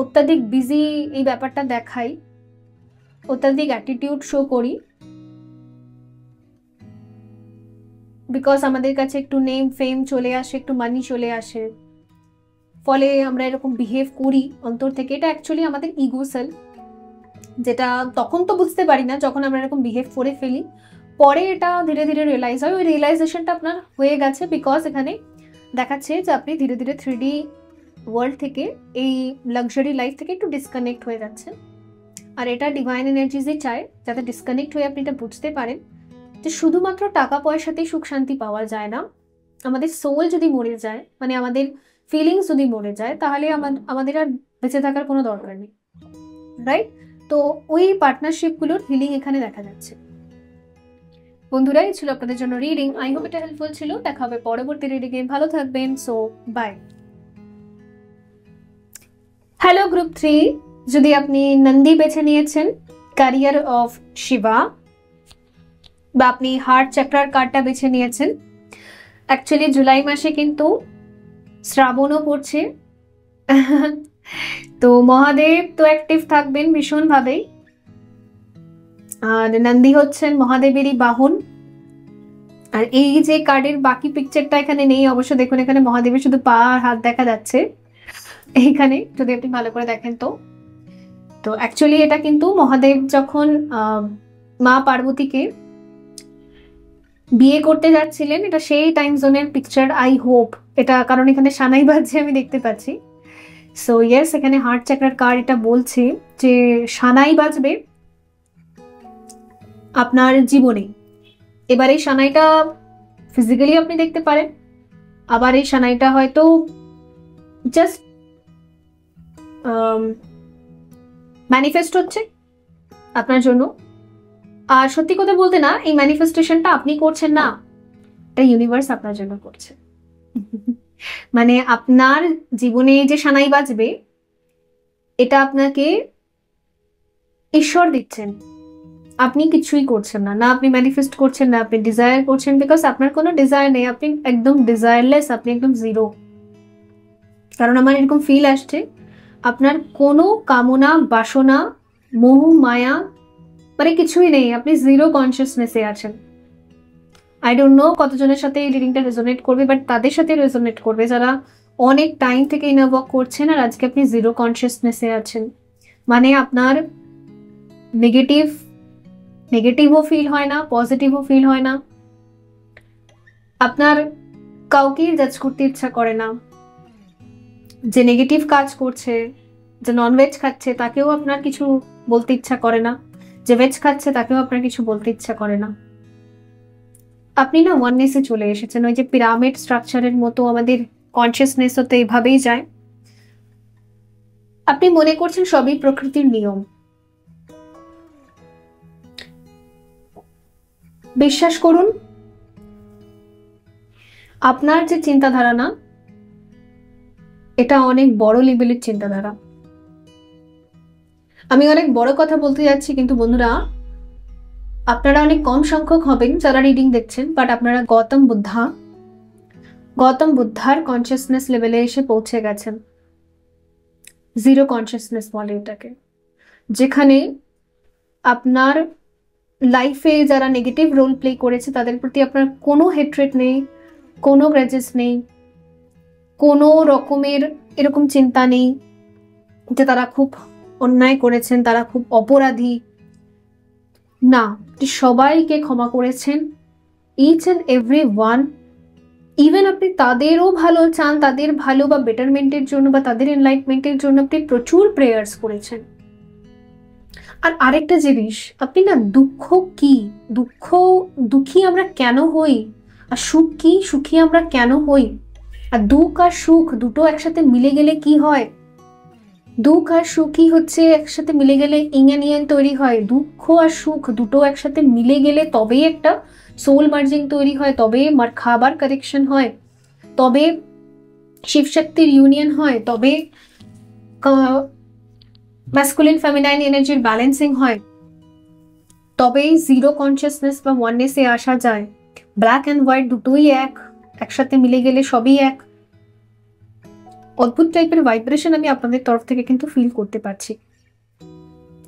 অত্যাধিক বিজি এই ব্যাপারটা দেখাই, অত্যাধিক অ্যাটিটিউড শো করি, বিকজ আমাদের কাছে একটু নেম ফেম চলে আসে, একটু মানি চলে আসে, ফলে আমরা এরকম বিহেভ করি অন্তর থেকে। এটা অ্যাকচুয়ালি আমাদের ইগো সেলফ, যেটা তখন তো বুঝতে পারি না যখন আমরা এরকম বিহেভ করে ফেলি, পরে এটা ধীরে ধীরে রিয়েলাইজ হয়। ওই রিয়েলাইজেশনটা আপনার হয়ে গেছে বিকজ এখানে দেখাচ্ছে যে আপনি ধীরে ধীরে 3D ওয়ার্ল্ড থেকে, এই লাক্সারি লাইফ থেকে একটু ডিসকানেক্ট হয়ে যাচ্ছেন। আর এটা ডিভাইন এনার্জিজই চায় যাতে ডিসকানেক্ট হয়ে আপনি এটা বুঝতে পারেন যে শুধুমাত্র টাকা পয়সাতেই সুখ শান্তি পাওয়া যায় না। আমাদের সোল যদি মরে যায়, মানে আমাদের ফিলিংস যদি মরে যায়, তাহলে আমাদের আর বেঁচে থাকার কোনো দরকার নেই, রাইট? তো ওই পার্টনারশিপগুলোর হিলিং এখানে দেখা যাচ্ছে। বন্ধুরা, এই ছিল আপনাদের জন্য রিডিং। আই হোপ এটা হেল্পফুল ছিল। দেখা হবে পরবর্তী রিডিংয়ে। ভালো থাকবেন। So by. হ্যালো গ্রুপ 3, যদি আপনি নন্দী বেছে নিয়েছেন, ক্যারিয়ার অফ শিবা, বা আপনি হার্ট চক্রার কার্ডটা বেছে নিয়েছেন, অ্যাকচুয়ালি জুলাই মাসে কিন্তু শ্রাবণও পড়ছে, তো মহাদেব তো অ্যাক্টিভ থাকবেন ভীষণভাবেই। আর নন্দী হচ্ছেন মহাদেবেরই বাহন। আর এই যে কার্ডের বাকি পিকচারটা এখানে নেই অবশ্য, দেখুন এখানে মহাদেবের শুধু পা আর হাত দেখা যাচ্ছে এইখানে, যদি আপনি ভালো করে দেখেন। তো অ্যাকচুয়ালি এটা কিন্তু মহাদেব যখন মা পার্বতীকে বিয়ে করতে যাচ্ছিলেন, এটা সেই টাইম জোনের পিকচার, আই হোপ এটা, কারণ এখানে সানাই বাজছে আমি দেখতে পাচ্ছি। সো ইয়েস, এখানে হার্ট চাকরার কার্ড এটা বলছে যে সানাই বাজবে আপনার জীবনে। এবার এই সানাইটা ফিজিক্যালি আপনি দেখতে পারেন, আবার এই সানাইটা হয়তো জাস্ট ম্যানিফেস্ট হচ্ছে আপনার জন্য, আর সত্যি কথা বলতে না, এই ম্যানিফেস্টেশনটা আপনি করছেন না, এটা ইউনিভার্স আপনার জন্য করছে। মানে আপনার জীবনে যে সানাই বাজবে, এটা আপনাকে ঈশ্বর দিচ্ছেন, আপনি কিছুই করছেন না। না আপনি ম্যানিফেস্ট করছেন, না আপনি ডিজায়ার করছেন, বিকজ আপনার কোনো ডিজায়ার নেই, আপনি একদম ডিজায়ারলেস, আপনি একদম জিরো। কারণ আমার এরকম ফিল আসছে আপনার কোনো কামনা, বাসনা, মোহ, মায়া মানে কিছুই নেই, আপনি জিরো কনসিয়াসনেসে আছেন। আই ডোন্ট নো কতজনের সাথে এই রিডিংটা রেজোনেট করবে, বাট তাদের সাথে রেজোনেট করবে যারা অনেক টাইম থেকে ইনার ওয়ার্ক করছেন আর আজকে আপনি জিরো কনসিয়াসনেসে আছেন। মানে আপনার নেগেটিভও ফিল হয় না, পজিটিভও ফিল হয় না, আপনার কাউকেই জাজ করতে ইচ্ছা করে না। যে নেগেটিভ কাজ করছে, যে ননভেজ খাচ্ছে তাকেও আপনার কিছু বলতে ইচ্ছা করে না, যে ভেজ খাচ্ছে তাকেও আপনার কিছু বলতে ইচ্ছা করে না। আপনি না ওয়াননেসে চলে এসেছেন, ওই যে পিরামিড স্ট্রাকচারের মতো আমাদের কনসিয়াসনেস তো এইভাবেই যায়। আপনি মনে করছেন সবই প্রকৃতির নিয়ম। বিশ্বাস করুন, আপনার যে চিন্তাধারা না, এটা অনেক বড় লেভেলের চিন্তাধারা। আমি অনেক বড় কথা বলতে যাচ্ছি, কিন্তু বন্ধুরা আপনারা অনেক কম সংখ্যক হবেন যারা রিডিং দেখছেন, বাট আপনারা গৌতম বুদ্ধার কনসিয়াসনেস লেভেলে এসে পৌঁছে গেছেন। জিরো কনসিয়াসনেস বলে এটাকে, যেখানে আপনার লাইফে যারা নেগেটিভ রোল প্লে করেছে তাদের প্রতি আপনার কোনো হেট্রেট নেই, কোনো গ্র্যাজেস নেই, কোনো রকমের এরকম চিন্তা নেই যে তারা খুব অন্যায় করেছেন, তারা খুব অপরাধী। না, সবাইকে ক্ষমা করেছেন, each and every one. Even আপনি তাদেরও ভালো চান, তাদের ভালো বা বেটারমেন্টের জন্য বা তাদের এনলাইটমেন্টের জন্য আপনি প্রচুর প্রেয়ার্স করেছেন। আর আরেকটা জিনিস, আপনি না দুঃখী আমরা কেন হই, আর সুখী আমরা কেন হই, আর দুঃখ আর সুখ দুটো একসাথে মিলে গেলে কি হয়? দুঃখ আর সুখই হচ্ছে একসাথে মিলে গেলে ইংয়ান ইয়ান তৈরি হয়। দুঃখ আর সুখ দুটো একসাথে মিলে গেলে তবেই একটা সোল মার্জিং তৈরি হয়, তবে খাবার কারেকশন হয়, তবে শিবশক্তির ইউনিয়ন হয়, তবে ম্যাসকুলিন ফেমিনাইন এনার্জির ব্যালেন্সিং হয়, তবেই জিরো কনসিয়াসনেস বা ওয়াননেসে আসা যায়। ব্ল্যাক অ্যান্ড হোয়াইট দুটোই একসাথে মিলে গেলে সবই এক। অদ্ভুত টাইপের ভাইব্রেশন আমি আপনাদের তরফ থেকে কিন্তু ফিল করতে পারছি।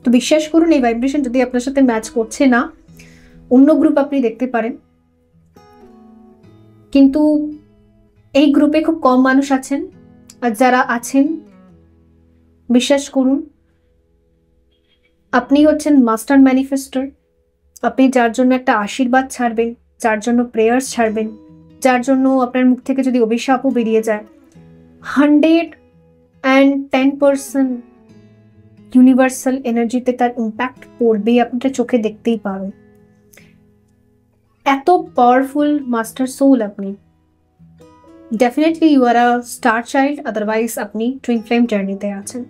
তো বিশ্বাস করুন, এই ভাইব্রেশন যদি আপনার সাথে ম্যাচ করছে না, অন্য গ্রুপ আপনি দেখতে পারেন, কিন্তু এই গ্রুপে খুব কম মানুষ আছেন। আর যারা আছেন, বিশ্বাস করুন, আপনি হচ্ছেন মাস্টার ম্যানিফেস্টার। আপনি যার জন্য একটা আশীর্বাদ ছাড়বেন, যার জন্য প্রেয়ার্স ছাড়বেন, যার জন্য আপনার মুখ থেকে যদি অভিশাপও বেরিয়ে যায়, 110% ইউনিভার্সাল এনার্জিতে তার ইম্প্যাক্ট পড়বে, আপনারা চোখে দেখতেই পাবেন। এত পাওয়ারফুল মাস্টার সোল আপনি। Definitely you are a star child, otherwise আপনি টুইন ফ্লেম জার্নিতে আছেন।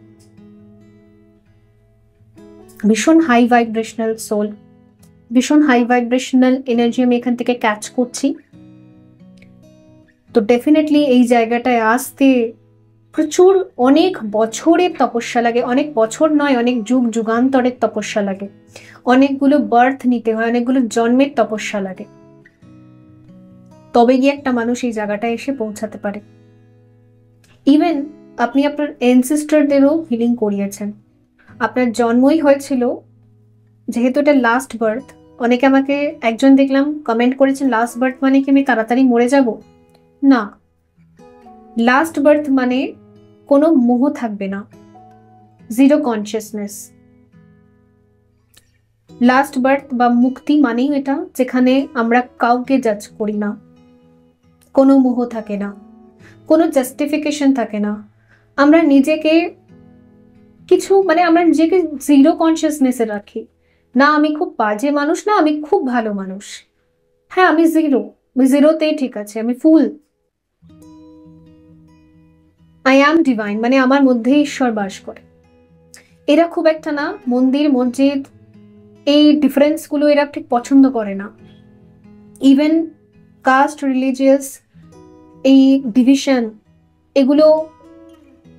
ভীষণ হাই ভাইব্রেশনাল সোল, ভীষণ হাই ভাইব্রেশনাল এনার্জি আমি এখান থেকে ক্যাচ করছি। তো ডেফিনেটলি এই জায়গাটায় আসতে প্রচুর অনেক বছরের তপস্যা লাগে, অনেক বছর নয়, অনেক যুগ যুগান্তরের তপস্যা লাগে, অনেকগুলো বার্থ নিতে হয়, অনেকগুলো জন্মের তপস্যা লাগে, তবে গিয়ে একটা মানুষ এই জায়গাটায় এসে পৌঁছাতে পারে। ইভেন আপনি আপনার এনসিস্টারদেরও হিলিং করিয়েছেন। আপনার জন্মই হয়েছিল, যেহেতু এটা লাস্ট বার্থ, অনেকে আমাকে একজন দেখলাম কমেন্ট করেছেন লাস্ট বার্থ মানে কি আমি তাড়াতাড়ি মরে যাব? না, লাস্ট বার্থ মানে কোনো মোহ থাকবে না, জিরো কনসিয়াসনেস। লাস্ট বার্থ বা মুক্তি মানেই এটা, যেখানে আমরা কাউকে জাজ করি না, কোনো মোহ থাকে না, কোনো জাস্টিফিকেশন থাকে না, আমরা নিজেকে আমরা নিজেকে জিরো কনসিয়াসনেসে রাখি। না আমি খুব বাজে মানুষ, না আমি খুব ভালো মানুষ, হ্যাঁ আমি জিরোতেই ঠিক আছে, আমি ফুল, আই অ্যাম ডিভাইন, মানে আমার মধ্যে ঈশ্বর বাস করে। এরা খুব একটা না মন্দির মসজিদ এই ডিফারেন্সগুলো এরা ঠিক পছন্দ করে না। ইভেন কাস্ট, রিলিজিয়াস, এই ডিভিশন, এগুলো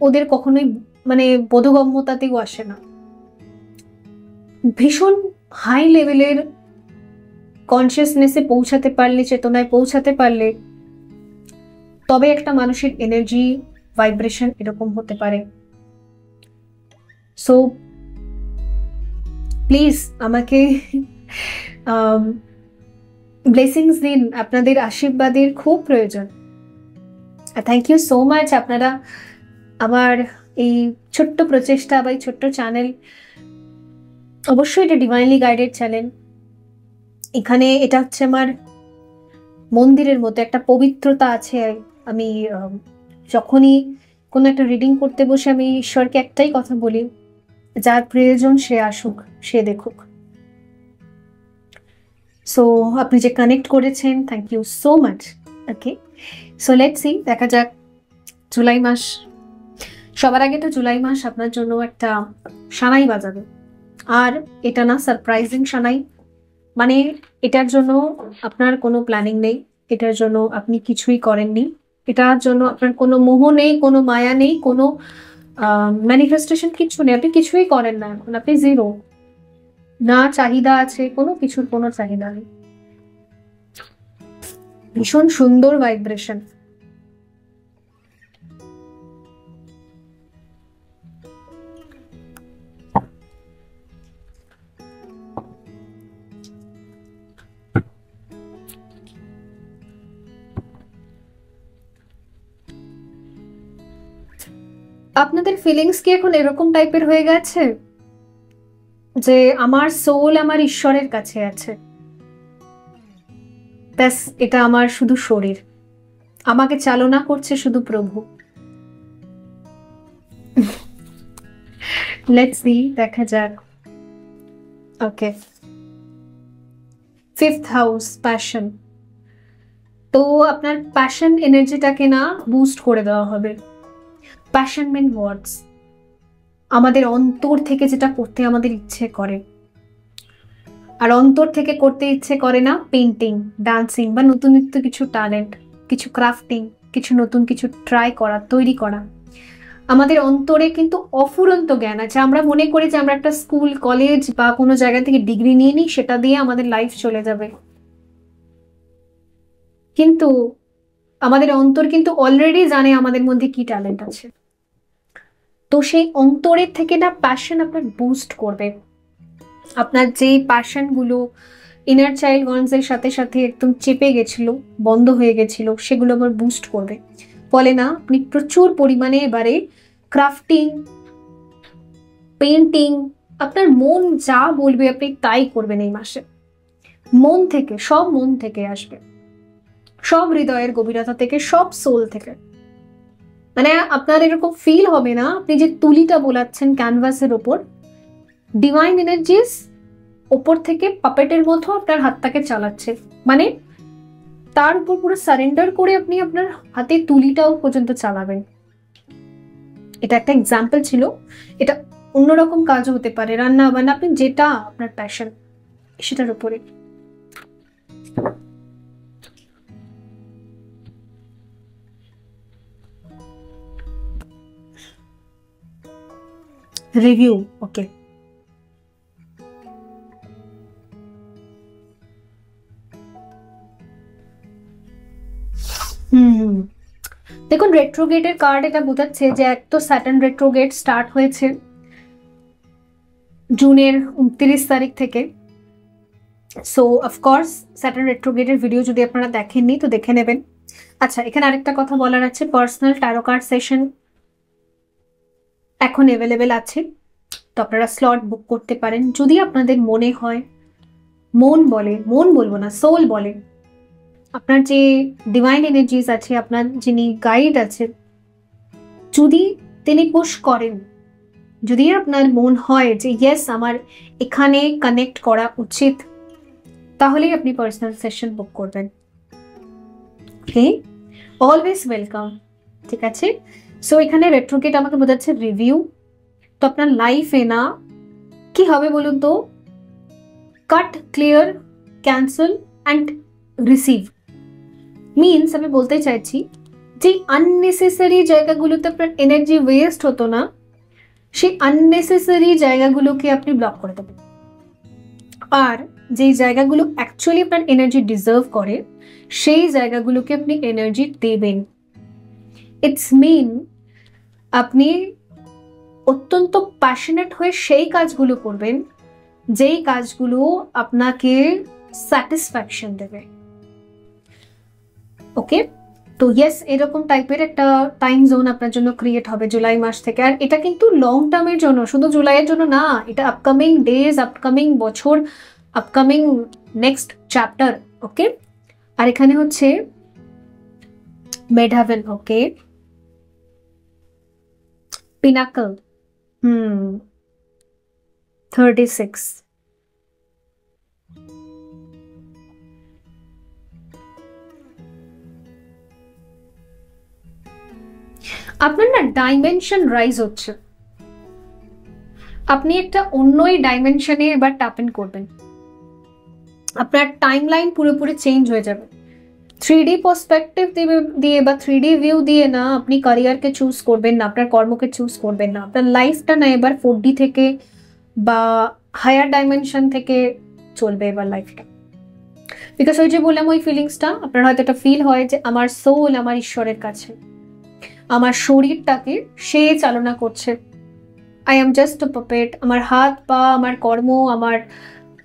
ওদের কখনোই মানে বোধগম্যতাতেও আসে না। ভীষণ হাই লেভেলের কনসিয়াসনেসে পৌঁছাতে পারলে, চেতনায় পৌঁছাতে পারলে তবে একটা মানুষের এনার্জি ভাইব্রেশন এরকম হতে পারে। সো প্লিজ আমাকে ব্লেসিংস দিন, আপনাদের আশীর্বাদের খুব প্রয়োজন। Thank you so much. আপনারা আমার এই ছোট্ট প্রচেষ্টা বা এই ছোট্ট চ্যানেল, অবশ্যই এটা ডিভাইনলি গাইডেড চ্যানেল, এখানে এটা হচ্ছে আমার মন্দিরের মতো একটা পবিত্রতা আছে। আমি যখনই কোনো একটা রিডিং করতে বসে আমি ঈশ্বরকে একটাই কথা বলি, যার প্রয়োজন সে আসুক, সে দেখুক। সো আপনি যে কানেক্ট করেছেন, thank you so much. Okay, so let's see, দেখা যাক জুলাই মাস। সবার আগে তো জুলাই মাস আপনার জন্য একটা সানাই বাজাবে। আর এটা না সারপ্রাইজিং সানাই, মানে এটার জন্য আপনার কোনো প্ল্যানিং নেই, এটার জন্য আপনি কিছুই করেননি, এটার জন্য আপনার কোনো মোহ নেই, কোনো মায়া নেই, কোনো ম্যানিফেস্টেশন কিছু নেই, আপনি কিছুই করেন না এখন, আপনি জিরো। না চাহিদা আছে, কোনো কিছুর কোনো চাহিদা নেই। ভীষণ সুন্দর ভাইব্রেশন। আপনাদের ফিলিংস কি এখন এরকম টাইপের হয়ে গেছে যে আমার সোল আমার ঈশ্বরের কাছে আছে, ব্যাস এটা আমার শুধু শরীর, আমাকে চালনা করছে শুধু প্রভু। লেটস সি, দেখা যাক। ওকে, 5th হাউস, প্যাশন। তো আপনার প্যাশন এনার্জিটাকে না বুস্ট করে দেওয়া হবে। প্যাশন মিন ওয়ার্ডস, আমাদের অন্তর থেকে যেটা করতে আমাদের ইচ্ছে করে। আর অন্তর থেকে করতে ইচ্ছে করে না পেন্টিং, ডান্সিং বা নতুন নতুন কিছু ট্যালেন্ট, কিছু ক্রাফটিং, কিছু নতুন কিছু ট্রাই করা, তৈরি করা। আমাদের অন্তরে কিন্তু অফুরন্ত জ্ঞান আছে। আমরা মনে করি যে আমরা একটা স্কুল, কলেজ বা কোনো জায়গা থেকে ডিগ্রি নিয়ে নিই, সেটা দিয়ে আমাদের লাইফ চলে যাবে, কিন্তু আমাদের অন্তর কিন্তু অলরেডি জানে আমাদের মধ্যে কি ট্যালেন্ট আছে। তো সেই অন্তরের থেকে না প্যাশন আপনার বুস্ট করবে। আপনার যে প্যাশনগুলো ইনার চাইল্ড ওয়ান্সের সাথে সাথে একদম চেপে গেছিল, বন্ধ হয়ে গেছিল, সেগুলো আবার বুস্ট করবে। ফলে না আপনি প্রচুর পরিমাণে এবারে ক্রাফটিং, পেন্টিং, আপনার মন যা বলবে আপনি তাই করবেন এই মাসে। মন থেকে, সব মন থেকে আসবে, সব হৃদয়ের গভীরতা থেকে, সব সোল থেকে। মানে আপনার এরকম ফিল হবে না আপনি যে তুলিটা বোলাচ্ছেন ক্যানভাসের ওপর, ডিভাইন এনার্জিস ওপর থেকে পাপেটের মতো আপনার হাতটাকে চালাচ্ছে, মানে তার উপর পুরো সারেন্ডার করে আপনি আপনার হাতে তুলিটাও পর্যন্ত চালাবেন। এটা একটা এক্সাম্পল ছিল, এটা অন্যরকম কাজও হতে পারে, রান্না বান্না, আপনি যেটা আপনার প্যাশন সেটার উপরে। রিভিউ, ওকে। দেখুন রেট্রোগেটের কার্ড এটা বোঝাচ্ছে যে এক তো স্যাটার্ন রেট্রোগেট স্টার্ট হয়েছে জুনের 29 তারিখ থেকে। সো অফকোর্স স্যাটার্ন রেট্রোগেটের ভিডিও যদি আপনারা দেখেননি তো দেখে নেবেন। আচ্ছা, এখানে আরেকটা কথা বলার আছে, পার্সোনাল ট্যারো কার্ড সেশন এখন অ্যাভেলেবেল আছে, তো আপনারা স্লট বুক করতে পারেন যদি আপনাদের মনে হয়, মন বলে, মন বলবো না, সোল বলে, আপনার যে ডিভাইন এনার্জিস আছে, আপনার যিনি গাইড আছে, যদি তিনি পুশ করেন, যদি আপনার মন হয় যে ইয়েস আমার এখানে কানেক্ট করা উচিত, তাহলেই আপনি পার্সোনাল সেশন বুক করবেন। ওকে, অলওয়েজ ওয়েলকাম। ঠিক আছে, সো এখানে রেট্রোগেট আমাকে বোঝাচ্ছে রিভিউ। তো আপনার লাইফে না কি হবে বলুন তো, cut, clear, cancel and receive means আমি বলতে চাইছি যে আননেসেসারি জায়গাগুলোতে আপনার এনার্জি ওয়েস্ট হতো না, সেই আননেসেসারি জায়গাগুলোকে আপনি ব্লক করে দেবেন। আর যেই জায়গাগুলো অ্যাকচুয়ালি আপনার এনার্জি ডিজার্ভ করে সেই জায়গাগুলোকে আপনি এনার্জি দেবেন। ইটস মিন আপনি অত্যন্ত প্যাশনেট হয়ে সেই কাজগুলো করবেন যেই কাজগুলো আপনাকে স্যাটিসফ্যাকশন দেবে। ওকে, তো ইয়েস, এরকম টাইপের একটা টাইম জোন আপনার জন্য ক্রিয়েট হবে জুলাই মাস থেকে। আর এটা কিন্তু লং টার্মের জন্য, শুধু জুলাইয়ের জন্য না, এটা আপকামিং ডেজ, আপকামিং বছর, আপকামিং নেক্সট চ্যাপ্টার। ওকে, আর এখানে হচ্ছে মেডহেভেন, ওকে, পিনাকল, 36, আপনার না ডাইমেনশন রাইজ হচ্ছে, আপনি একটা অন্যই ডাইমেনশনে এবার ট্যাপ ইন করবেন, আপনার টাইম লাইন পুরোপুরি চেঞ্জ হয়ে যাবে। 3D পার্সপেক্টিভ দিয়ে বা 3D ভিউ দিয়ে না আপনি ক্যারিয়ারকে চুজ করবেন না, আপনার কর্মকে চুজ করবেন না, আপনার লাইফটা না এবার 4D থেকে বা হায়ার ডাইমেনশন থেকে চলবে এবার লাইফটা। বিকজ ওই যে বললাম ওই ফিলিংসটা আপনার হয়তো একটা ফিল হয় যে আমার সোল আমার ঈশ্বরের কাছে, আমার শরীরটাকে সে চালনা করছে, I am just a puppet, আমার হাত পা, আমার কর্ম, আমার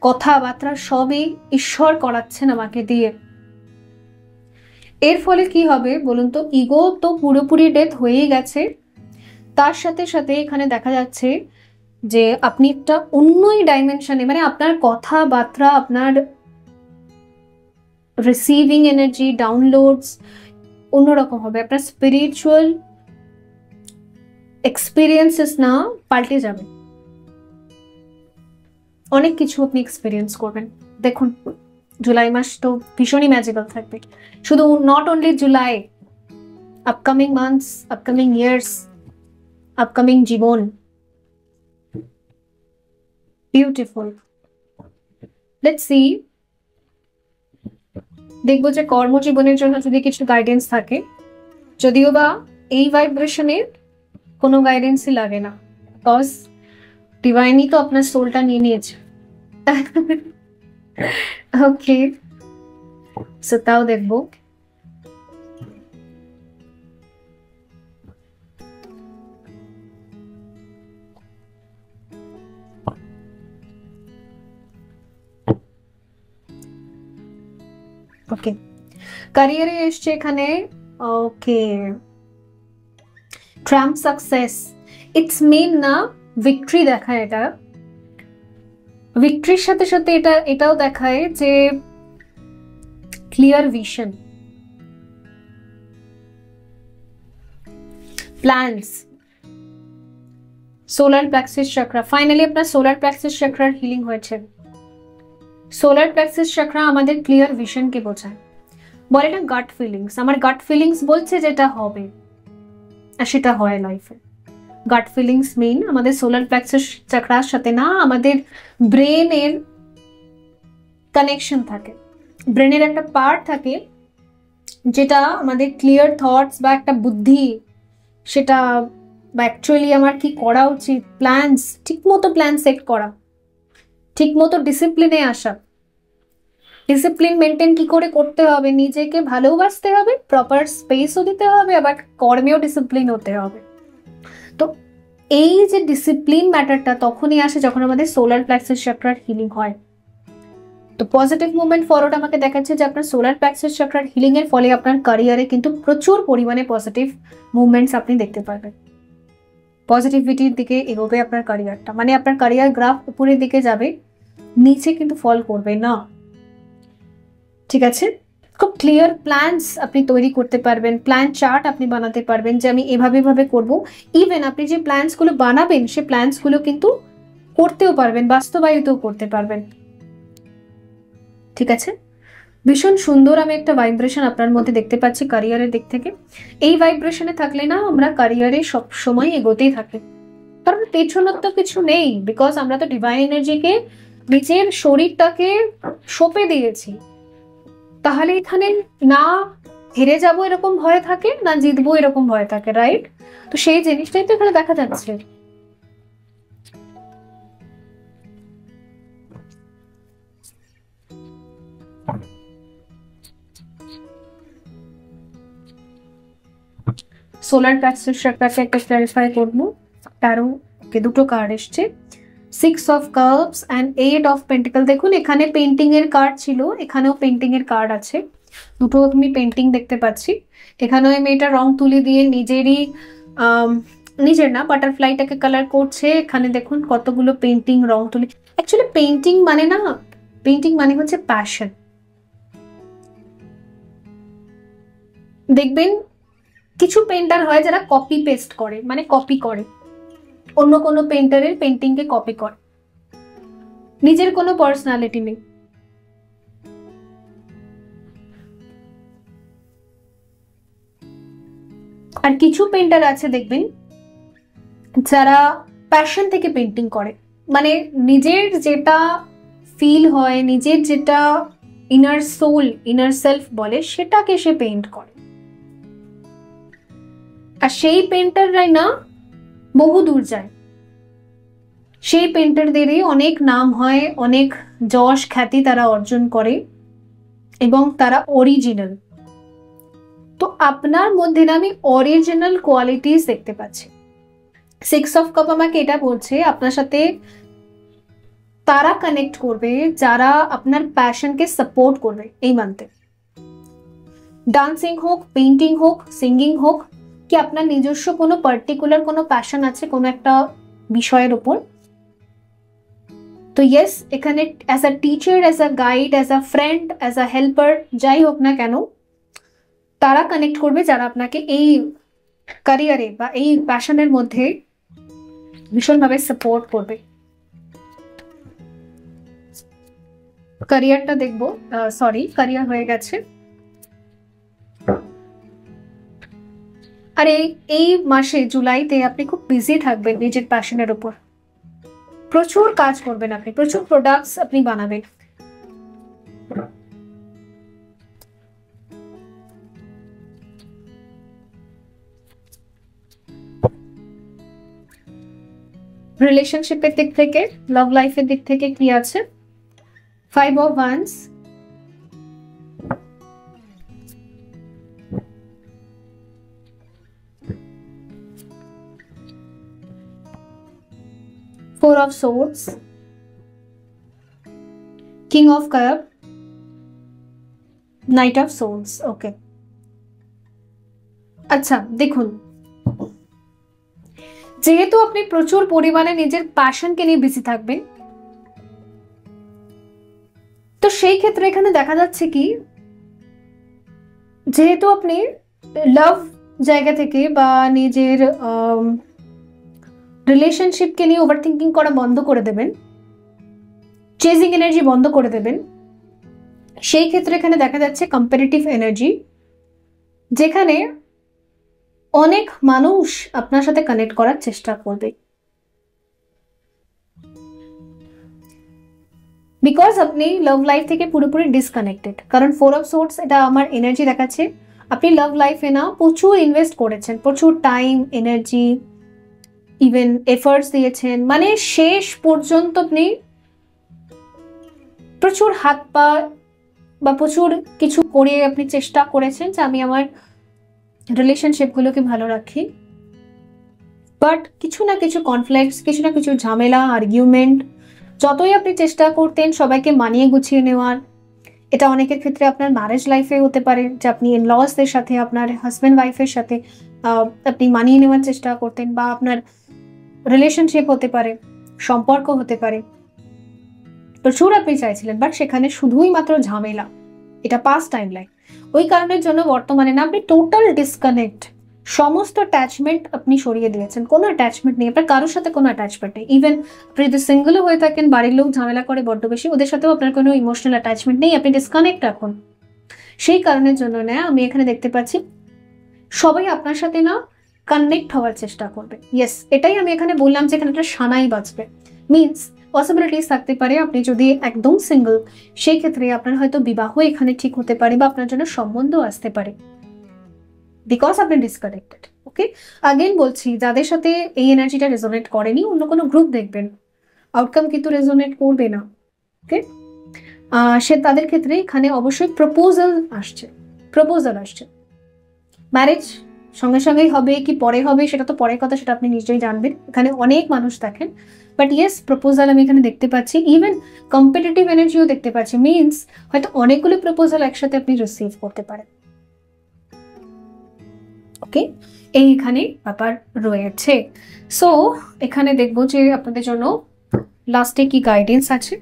কথাবার্তা সবই ঈশ্বর করাচ্ছেন আমাকে দিয়ে। এর ফলে কি হবে বলুন তো, ইগো তো পুরোপুরি ডেথ হয়েই গেছে, তার সাথে সাথে এখানে দেখা যাচ্ছে যে আপনি একটা অন্যই ডাইমেনশনে, মানে আপনার কথাবার্তা, আপনার রিসিভিং এনার্জি, ডাউনলোডস অন্যরকম হবে, আপনার স্পিরিচুয়াল এক্সপিরিয়েন্সেস না পাল্টে যাবে, অনেক কিছু আপনি এক্সপিরিয়েন্স করবেন। দেখুন জুলাই মাস তো ভীষণই ম্যাজিক্যাল থাকবে, শুধু not only July, upcoming months, upcoming years, upcoming জীবন, বিউটিফুল। লেটস সি, দেখবো যে কর্মজীবনের জন্য যদি কিছু গাইডেন্স থাকে, যদিও বা এই ভাইব্রেশনের কোনো গাইডেন্সই লাগে না, বিকজ ডিভাইনই তো আপনার সোলটা নিয়ে নিয়েছে। ওকে, সো তাও দেখবো। ওকে, ক্যারিয়ারে এসছে এখানে, ওকে, ট্রাম্প সাকসেস, ইটস মেন না ভিক্টরি দেখায়, এটা ভিক্টরির সাথে সাথে এটাও দেখায় যে clear vision, plans, solar plexus chakra, finally আপনার সোলার প্লেক্সাস চক্রার হিলিং হয়েছে। সোলার প্লেক্সাস চক্রা আমাদের ক্লিয়ার ভিশনকে বোঝায়, বলে না গাট ফিলিংস, আমার গাট ফিলিংস বলছে যেটা হবে আর সেটা হয় লাইফে। গাট ফিলিংস মেইন আমাদের সোলার প্লেক্সাস চক্রার সাথে না আমাদের ব্রেনের কানেকশন থাকে, ব্রেনের একটা পার্ট থাকে যেটা আমাদের ক্লিয়ার থটস বা একটা বুদ্ধি, সেটা বা অ্যাকচুয়ালি আমার কি করা উচিত, প্ল্যানস, ঠিকমতো প্ল্যান সেট করা, ঠিকমতো ডিসিপ্লিনে আসা, ডিসিপ্লিন মেনটেন কি করে করতে হবে, নিজেকে ভালোবাসতে হবে, প্রপার স্পেসও দিতে হবে, আবার কর্মেও ডিসিপ্লিন হতে হবে। তো এই যে ডিসিপ্লিন ম্যাটারটা তখনই আসে যখন আমাদের সোলার প্লেক্সাস চক্রার হিলিং হয়। তো পজিটিভ মুভমেন্ট ফরওয়ার্ড আমাকে দেখাচ্ছে যে আপনার সোলার প্লেক্সাস চক্রার হিলিং এর ফলে আপনার ক্যারিয়ারে কিন্তু প্রচুর পরিমাণে পজিটিভ মুভমেন্টস আপনি দেখতে পারবেন, পজিটিভিটির দিকে এগোবে আপনার ক্যারিয়ারটা, মানে আপনার ক্যারিয়ার গ্রাফ উপরের দিকে যাবে, নিচে কিন্তু ফল করবে না। ঠিক আছে, খুব ক্লিয়ার প্ল্যানস আপনি তৈরি করতে পারবেন, প্ল্যান চার্ট আপনি বানাতে পারবেন যে আমি এভাবে করব। ইভেন আপনি যে প্ল্যানসগুলো বানাবেন সে প্ল্যানসগুলো কিন্তু করতেও পারবেন, বাস্তবায়িতও করতে পারবেন। ঠিক আছে, ভীষণ সুন্দর আমি একটা ভাইব্রেশন আপনার মধ্যে দেখতে পাচ্ছি ক্যারিয়ারের দিক থেকে। এই ভাইব্রেশনে থাকলে না আমরা ক্যারিয়ারে সব সময় এগোতেই থাকি, কারণ পেছনের তো কিছু নেই, বিকজ আমরা তো ডিভাইন এনার্জিকে নিজের শরীরটাকে সঁপে দিয়েছি, তাহলে এখানে না হেরে যাব এরকম ভয় থাকে, না জিতবো এরকম ভয় থাকে, রাইট? তো সেই জিনিসটাই তো এখানে দেখা যাচ্ছে। সোলার প্লেক্সাস চাক্রাকে একটা ক্লারিফাই করবো। তারও দুটো কার্ড এসছে, 6 of cups and 8 of pentacle. দেখুন এখানে পেন্টিং এর কার্ড ছিল, এখানেও পেন্টিং এর কার্ড আছে, দুটো আমি পেন্টিং দেখতে পাচ্ছি। এখানেও এই মেয়েটা রং তুলি দিয়ে নিজেরই নিজের না বাটারফ্লাইটাকে কালার করছে। এখানে দেখুন কতগুলো পেন্টিং রং তুলি। অ্যাকচুয়ালি পেন্টিং মানে না, পেন্টিং মানে হচ্ছে প্যাশন। দেখবেন কিছু পেন্টার হয় যারা কপি পেস্ট করে, মানে কপি করে অন্য কোনো পেন্টারের পেন্টিং কে কপি করে, নিজের কোনো পার্সোনালিটি নেই। আর কিছু পেন্টার আছে দেখবেন যারা প্যাশন থেকে পেন্টিং করে, মানে নিজের যেটা ফিল হয়, নিজের যেটা ইনার সোল, ইনার সেলফ বলে, সেটাকে সে পেইন্ট করে। আর সেই পেন্টাররাই না বহু দূর যায়, সেই পেন্টারদেরই অনেক নাম হয়, অনেক যশ খ্যাতি তারা অর্জন করে এবং তারা অরিজিনাল। তো আপনার মধ্যে না আমি অরিজিনাল কোয়ালিটিস দেখতে পাচ্ছি। 6 অফ কাপ আমাকে এটা বলছে আপনার সাথে তারা কানেক্ট করবে যারা আপনার প্যাশনকে সাপোর্ট করবে এই মানতে। ডান্সিং হোক, পেইন্টিং হোক, সিঙ্গিং হোক, কি আপনার নিজস্ব কোনো পার্টিকুলার কোনো প্যাশন আছে কোনো একটা বিষয়ের উপর, তো ইয়েস এখানে as a teacher, as a guide, as a friend, as a helper, যাই হোক না কেন, তারা কানেক্ট করবে যারা আপনাকে এই ক্যারিয়ারে বা এই প্যাশনের মধ্যে ভীষণভাবে সাপোর্ট করবে। ক্যারিয়ারটা দেখবো, সরি ক্যারিয়ার হয়ে গেছে। আর এই মাসে জুলাইতে আপনি খুব বিজি থাকবেন নিজের প্যাশনের উপর, প্রচুর কাজ করবেন আপনি, প্রচুর প্রোডাক্টস আপনি বানাবেন। রিলেশনশিপের দিক থেকে, লাভ লাইফের দিক থেকে কি আছে? 5 of Wands, 4 of Swords, King of Cup, Knight of Swords। ওকে, আচ্ছা দেখুন, যেহেতু আপনি প্রচুর পরিমাণে নিজের প্যাশনকে নিয়ে বিজি থাকবেন, তো সেই ক্ষেত্রে এখানে দেখা যাচ্ছে কি, যেহেতু আপনি লাভ জায়গা থেকে বা নিজের রিলেশনশিপকে নিয়ে ওভার থিঙ্কিং করা বন্ধ করে দেবেন, চেজিং এনার্জি বন্ধ করে দেবেন, সেই ক্ষেত্রে এখানে দেখা যাচ্ছে কম্পারেটিভ এনার্জি, যেখানে অনেক মানুষ আপনার সাথে কানেক্ট করার চেষ্টা করবে, বিকজ আপনি লাভ লাইফ থেকে পুরোপুরি ডিসকানেক্টেড। কারণ 4 অফ সোর্স এটা আমার এনার্জি দেখাচ্ছে, আপনি লাভ লাইফে না প্রচুর ইনভেস্ট করেছেন, প্রচুর টাইম, এনার্জি, ইভেন এফার্টস দিয়েছেন, মানে শেষ পর্যন্ত আপনি প্রচুর হাত পা বা প্রচুর কিছু করে আপনি চেষ্টা করেছেন যে আমি আমার রিলেশনশিপগুলোকে ভালো রাখি, বাট কিছু না কিছু কনফ্লিক্টস, কিছু না কিছু ঝামেলা, আর্গুমেন্ট, যতই আপনি চেষ্টা করতেন সবাইকে মানিয়ে গুছিয়ে নেওয়ার, এটা অনেকের ক্ষেত্রে আপনার ম্যারেজ লাইফে হতে পারে যে আপনি ইনলসদের সাথে, আপনার হাজব্যান্ড ওয়াইফের সাথে আপনি মানিয়ে নেওয়ার চেষ্টা করতেন, বা আপনার রিলেশনশিপ হতে পারে, সম্পর্ক হতে পারে, প্রচুর আপনি চাইছিলেন, বাট সেখানে শুধুই মাত্র ঝামেলা, এটা পাস্ট টাইম লাইন। ওই কারণের জন্য বর্তমানে না আপনি টোটাল ডিসকানেক্ট, সমস্ত অ্যাটাচমেন্ট আপনি সরিয়ে দিয়েছেন, কোনো অ্যাটাচমেন্ট নেই আপনার, কারোর সাথে কোনো অ্যাটাচমেন্ট নেই। ইভেন আপনি যদি সিঙ্গেলও হয়ে থাকেন, বাড়ির লোক ঝামেলা করে বড্ড বেশি, ওদের সাথেও আপনার কোনো ইমোশনাল অ্যাটাচমেন্ট নেই, আপনি ডিসকানেক্ট এখন। সেই কারণের জন্য না আমি এখানে দেখতে পাচ্ছি সবাই আপনার সাথে না কানেক্ট হওয়ার চেষ্টা করবে। ইয়েস, এটাই আমি এখানে বললাম যে এখানে একটা সানাই বাজবে, মিনস পসিবিলিটিস থাকতে পারে। আপনি যদি একদম সিঙ্গেল, সেই ক্ষেত্রে আপনার হয়তো বিবাহ এখানে ঠিক হতে পারে বা আপনার জন্য সম্বন্ধ আসতে পারে, বিকজ আপনি ডিসকানেক্টেড। ওকে, আগেন বলছি, যাদের সাথে এই এনার্জিটা রেজোনেট করেনি অন্য কোনো গ্রুপ দেখবেন, আউটকাম কিন্তু রেজোনেট করবে না। ওকে, সে তাদের ক্ষেত্রে এখানে অবশ্যই প্রপোজাল আসছে। ম্যারেজ সঙ্গে সঙ্গেই হবে কি পরে হবে সেটা তো পরের কথা, সেটা আপনি নিশ্চয়ই জানবেন। এখানে অনেক মানুষ দেখেন, বাট ইয়েস প্রপোজাল আমি এখানে দেখতে পাচ্ছি। ইভেন কম্পিটিটিভ এনার্জিও দেখতে পাচ্ছি, মিনস হয়তো অনেকগুলো প্রপোজাল একসাথে আপনি রিসিভ করতে পারেন। ওকে, এইখানে ব্যাপার রয়েছে। সো এখানে দেখবো যে আপনাদের জন্য লাস্টে কি গাইডেন্স আছে।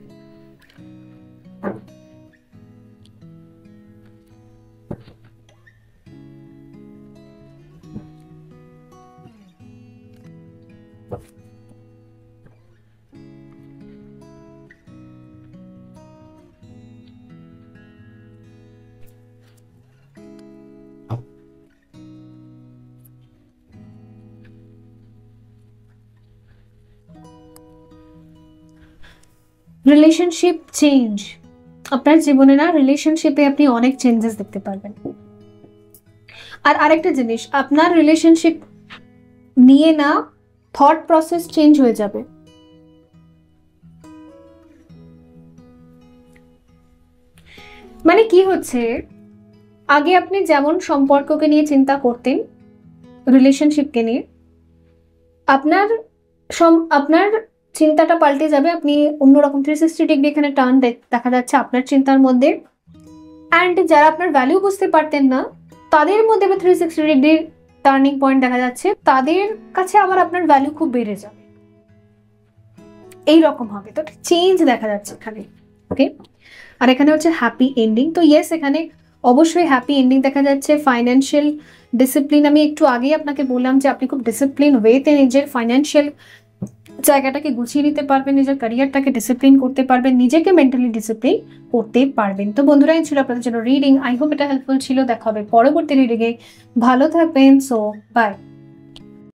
রিলেশনশিপ চেঞ্জ, আপনার জীবনে না রিলেশনশিপে আপনি অনেক চেঞ্জেস দেখতে পারবেন। আর আরেকটা জিনিস, আপনার রিলেশনশিপ নিয়ে না থট প্রসেস চেঞ্জ হয়ে যাবে। মানে কি হচ্ছে, আগে আপনি যেমন সম্পর্ককে নিয়ে চিন্তা করতেন, রিলেশনশিপকে নিয়ে, আপনার আপনার চিন্তাটা পাল্টে যাবে। আপনি অন্যরকম 360 ডিগ্রি এখানে টার্ন দেখা যাচ্ছে আপনার চিন্তার মধ্যে। অ্যান্ড যারা আপনার ভ্যালু বুঝতে পারতেন না, তাদের মধ্যে 360 ডিগ্রির টার্নিং পয়েন্ট দেখা যাচ্ছে। তাদের কাছে আবার আপনার ভ্যালু খুব বেড়ে যাবে, এইরকম হবে। তো চেঞ্জ দেখা যাচ্ছে এখানে। ওকে, আর এখানে হচ্ছে হ্যাপি এন্ডিং। তো ইয়েস, এখানে অবশ্যই হ্যাপি এন্ডিং দেখা যাচ্ছে। ফাইন্যান্সিয়াল ডিসিপ্লিন, আমি একটু আগেই আপনাকে বললাম যে আপনি খুব ডিসিপ্লিন ওয়েতে নিজের ফাইন্যান্সিয়াল জায়গাটাকে গুছিয়ে নিতে পারবেন, নিজের ক্যারিয়ারটাকে ডিসিপ্লিন করতে পারবেন, নিজেকে মেন্টালি ডিসিপ্লিন করতে পারবেন। তো বন্ধুরা, এই ছিল আপনাদের জন্য রিডিং। আই হোপ এটা হেল্পফুল ছিল। দেখা হবে পরবর্তী রিডিংয়ে। ভালো থাকবেন। So by.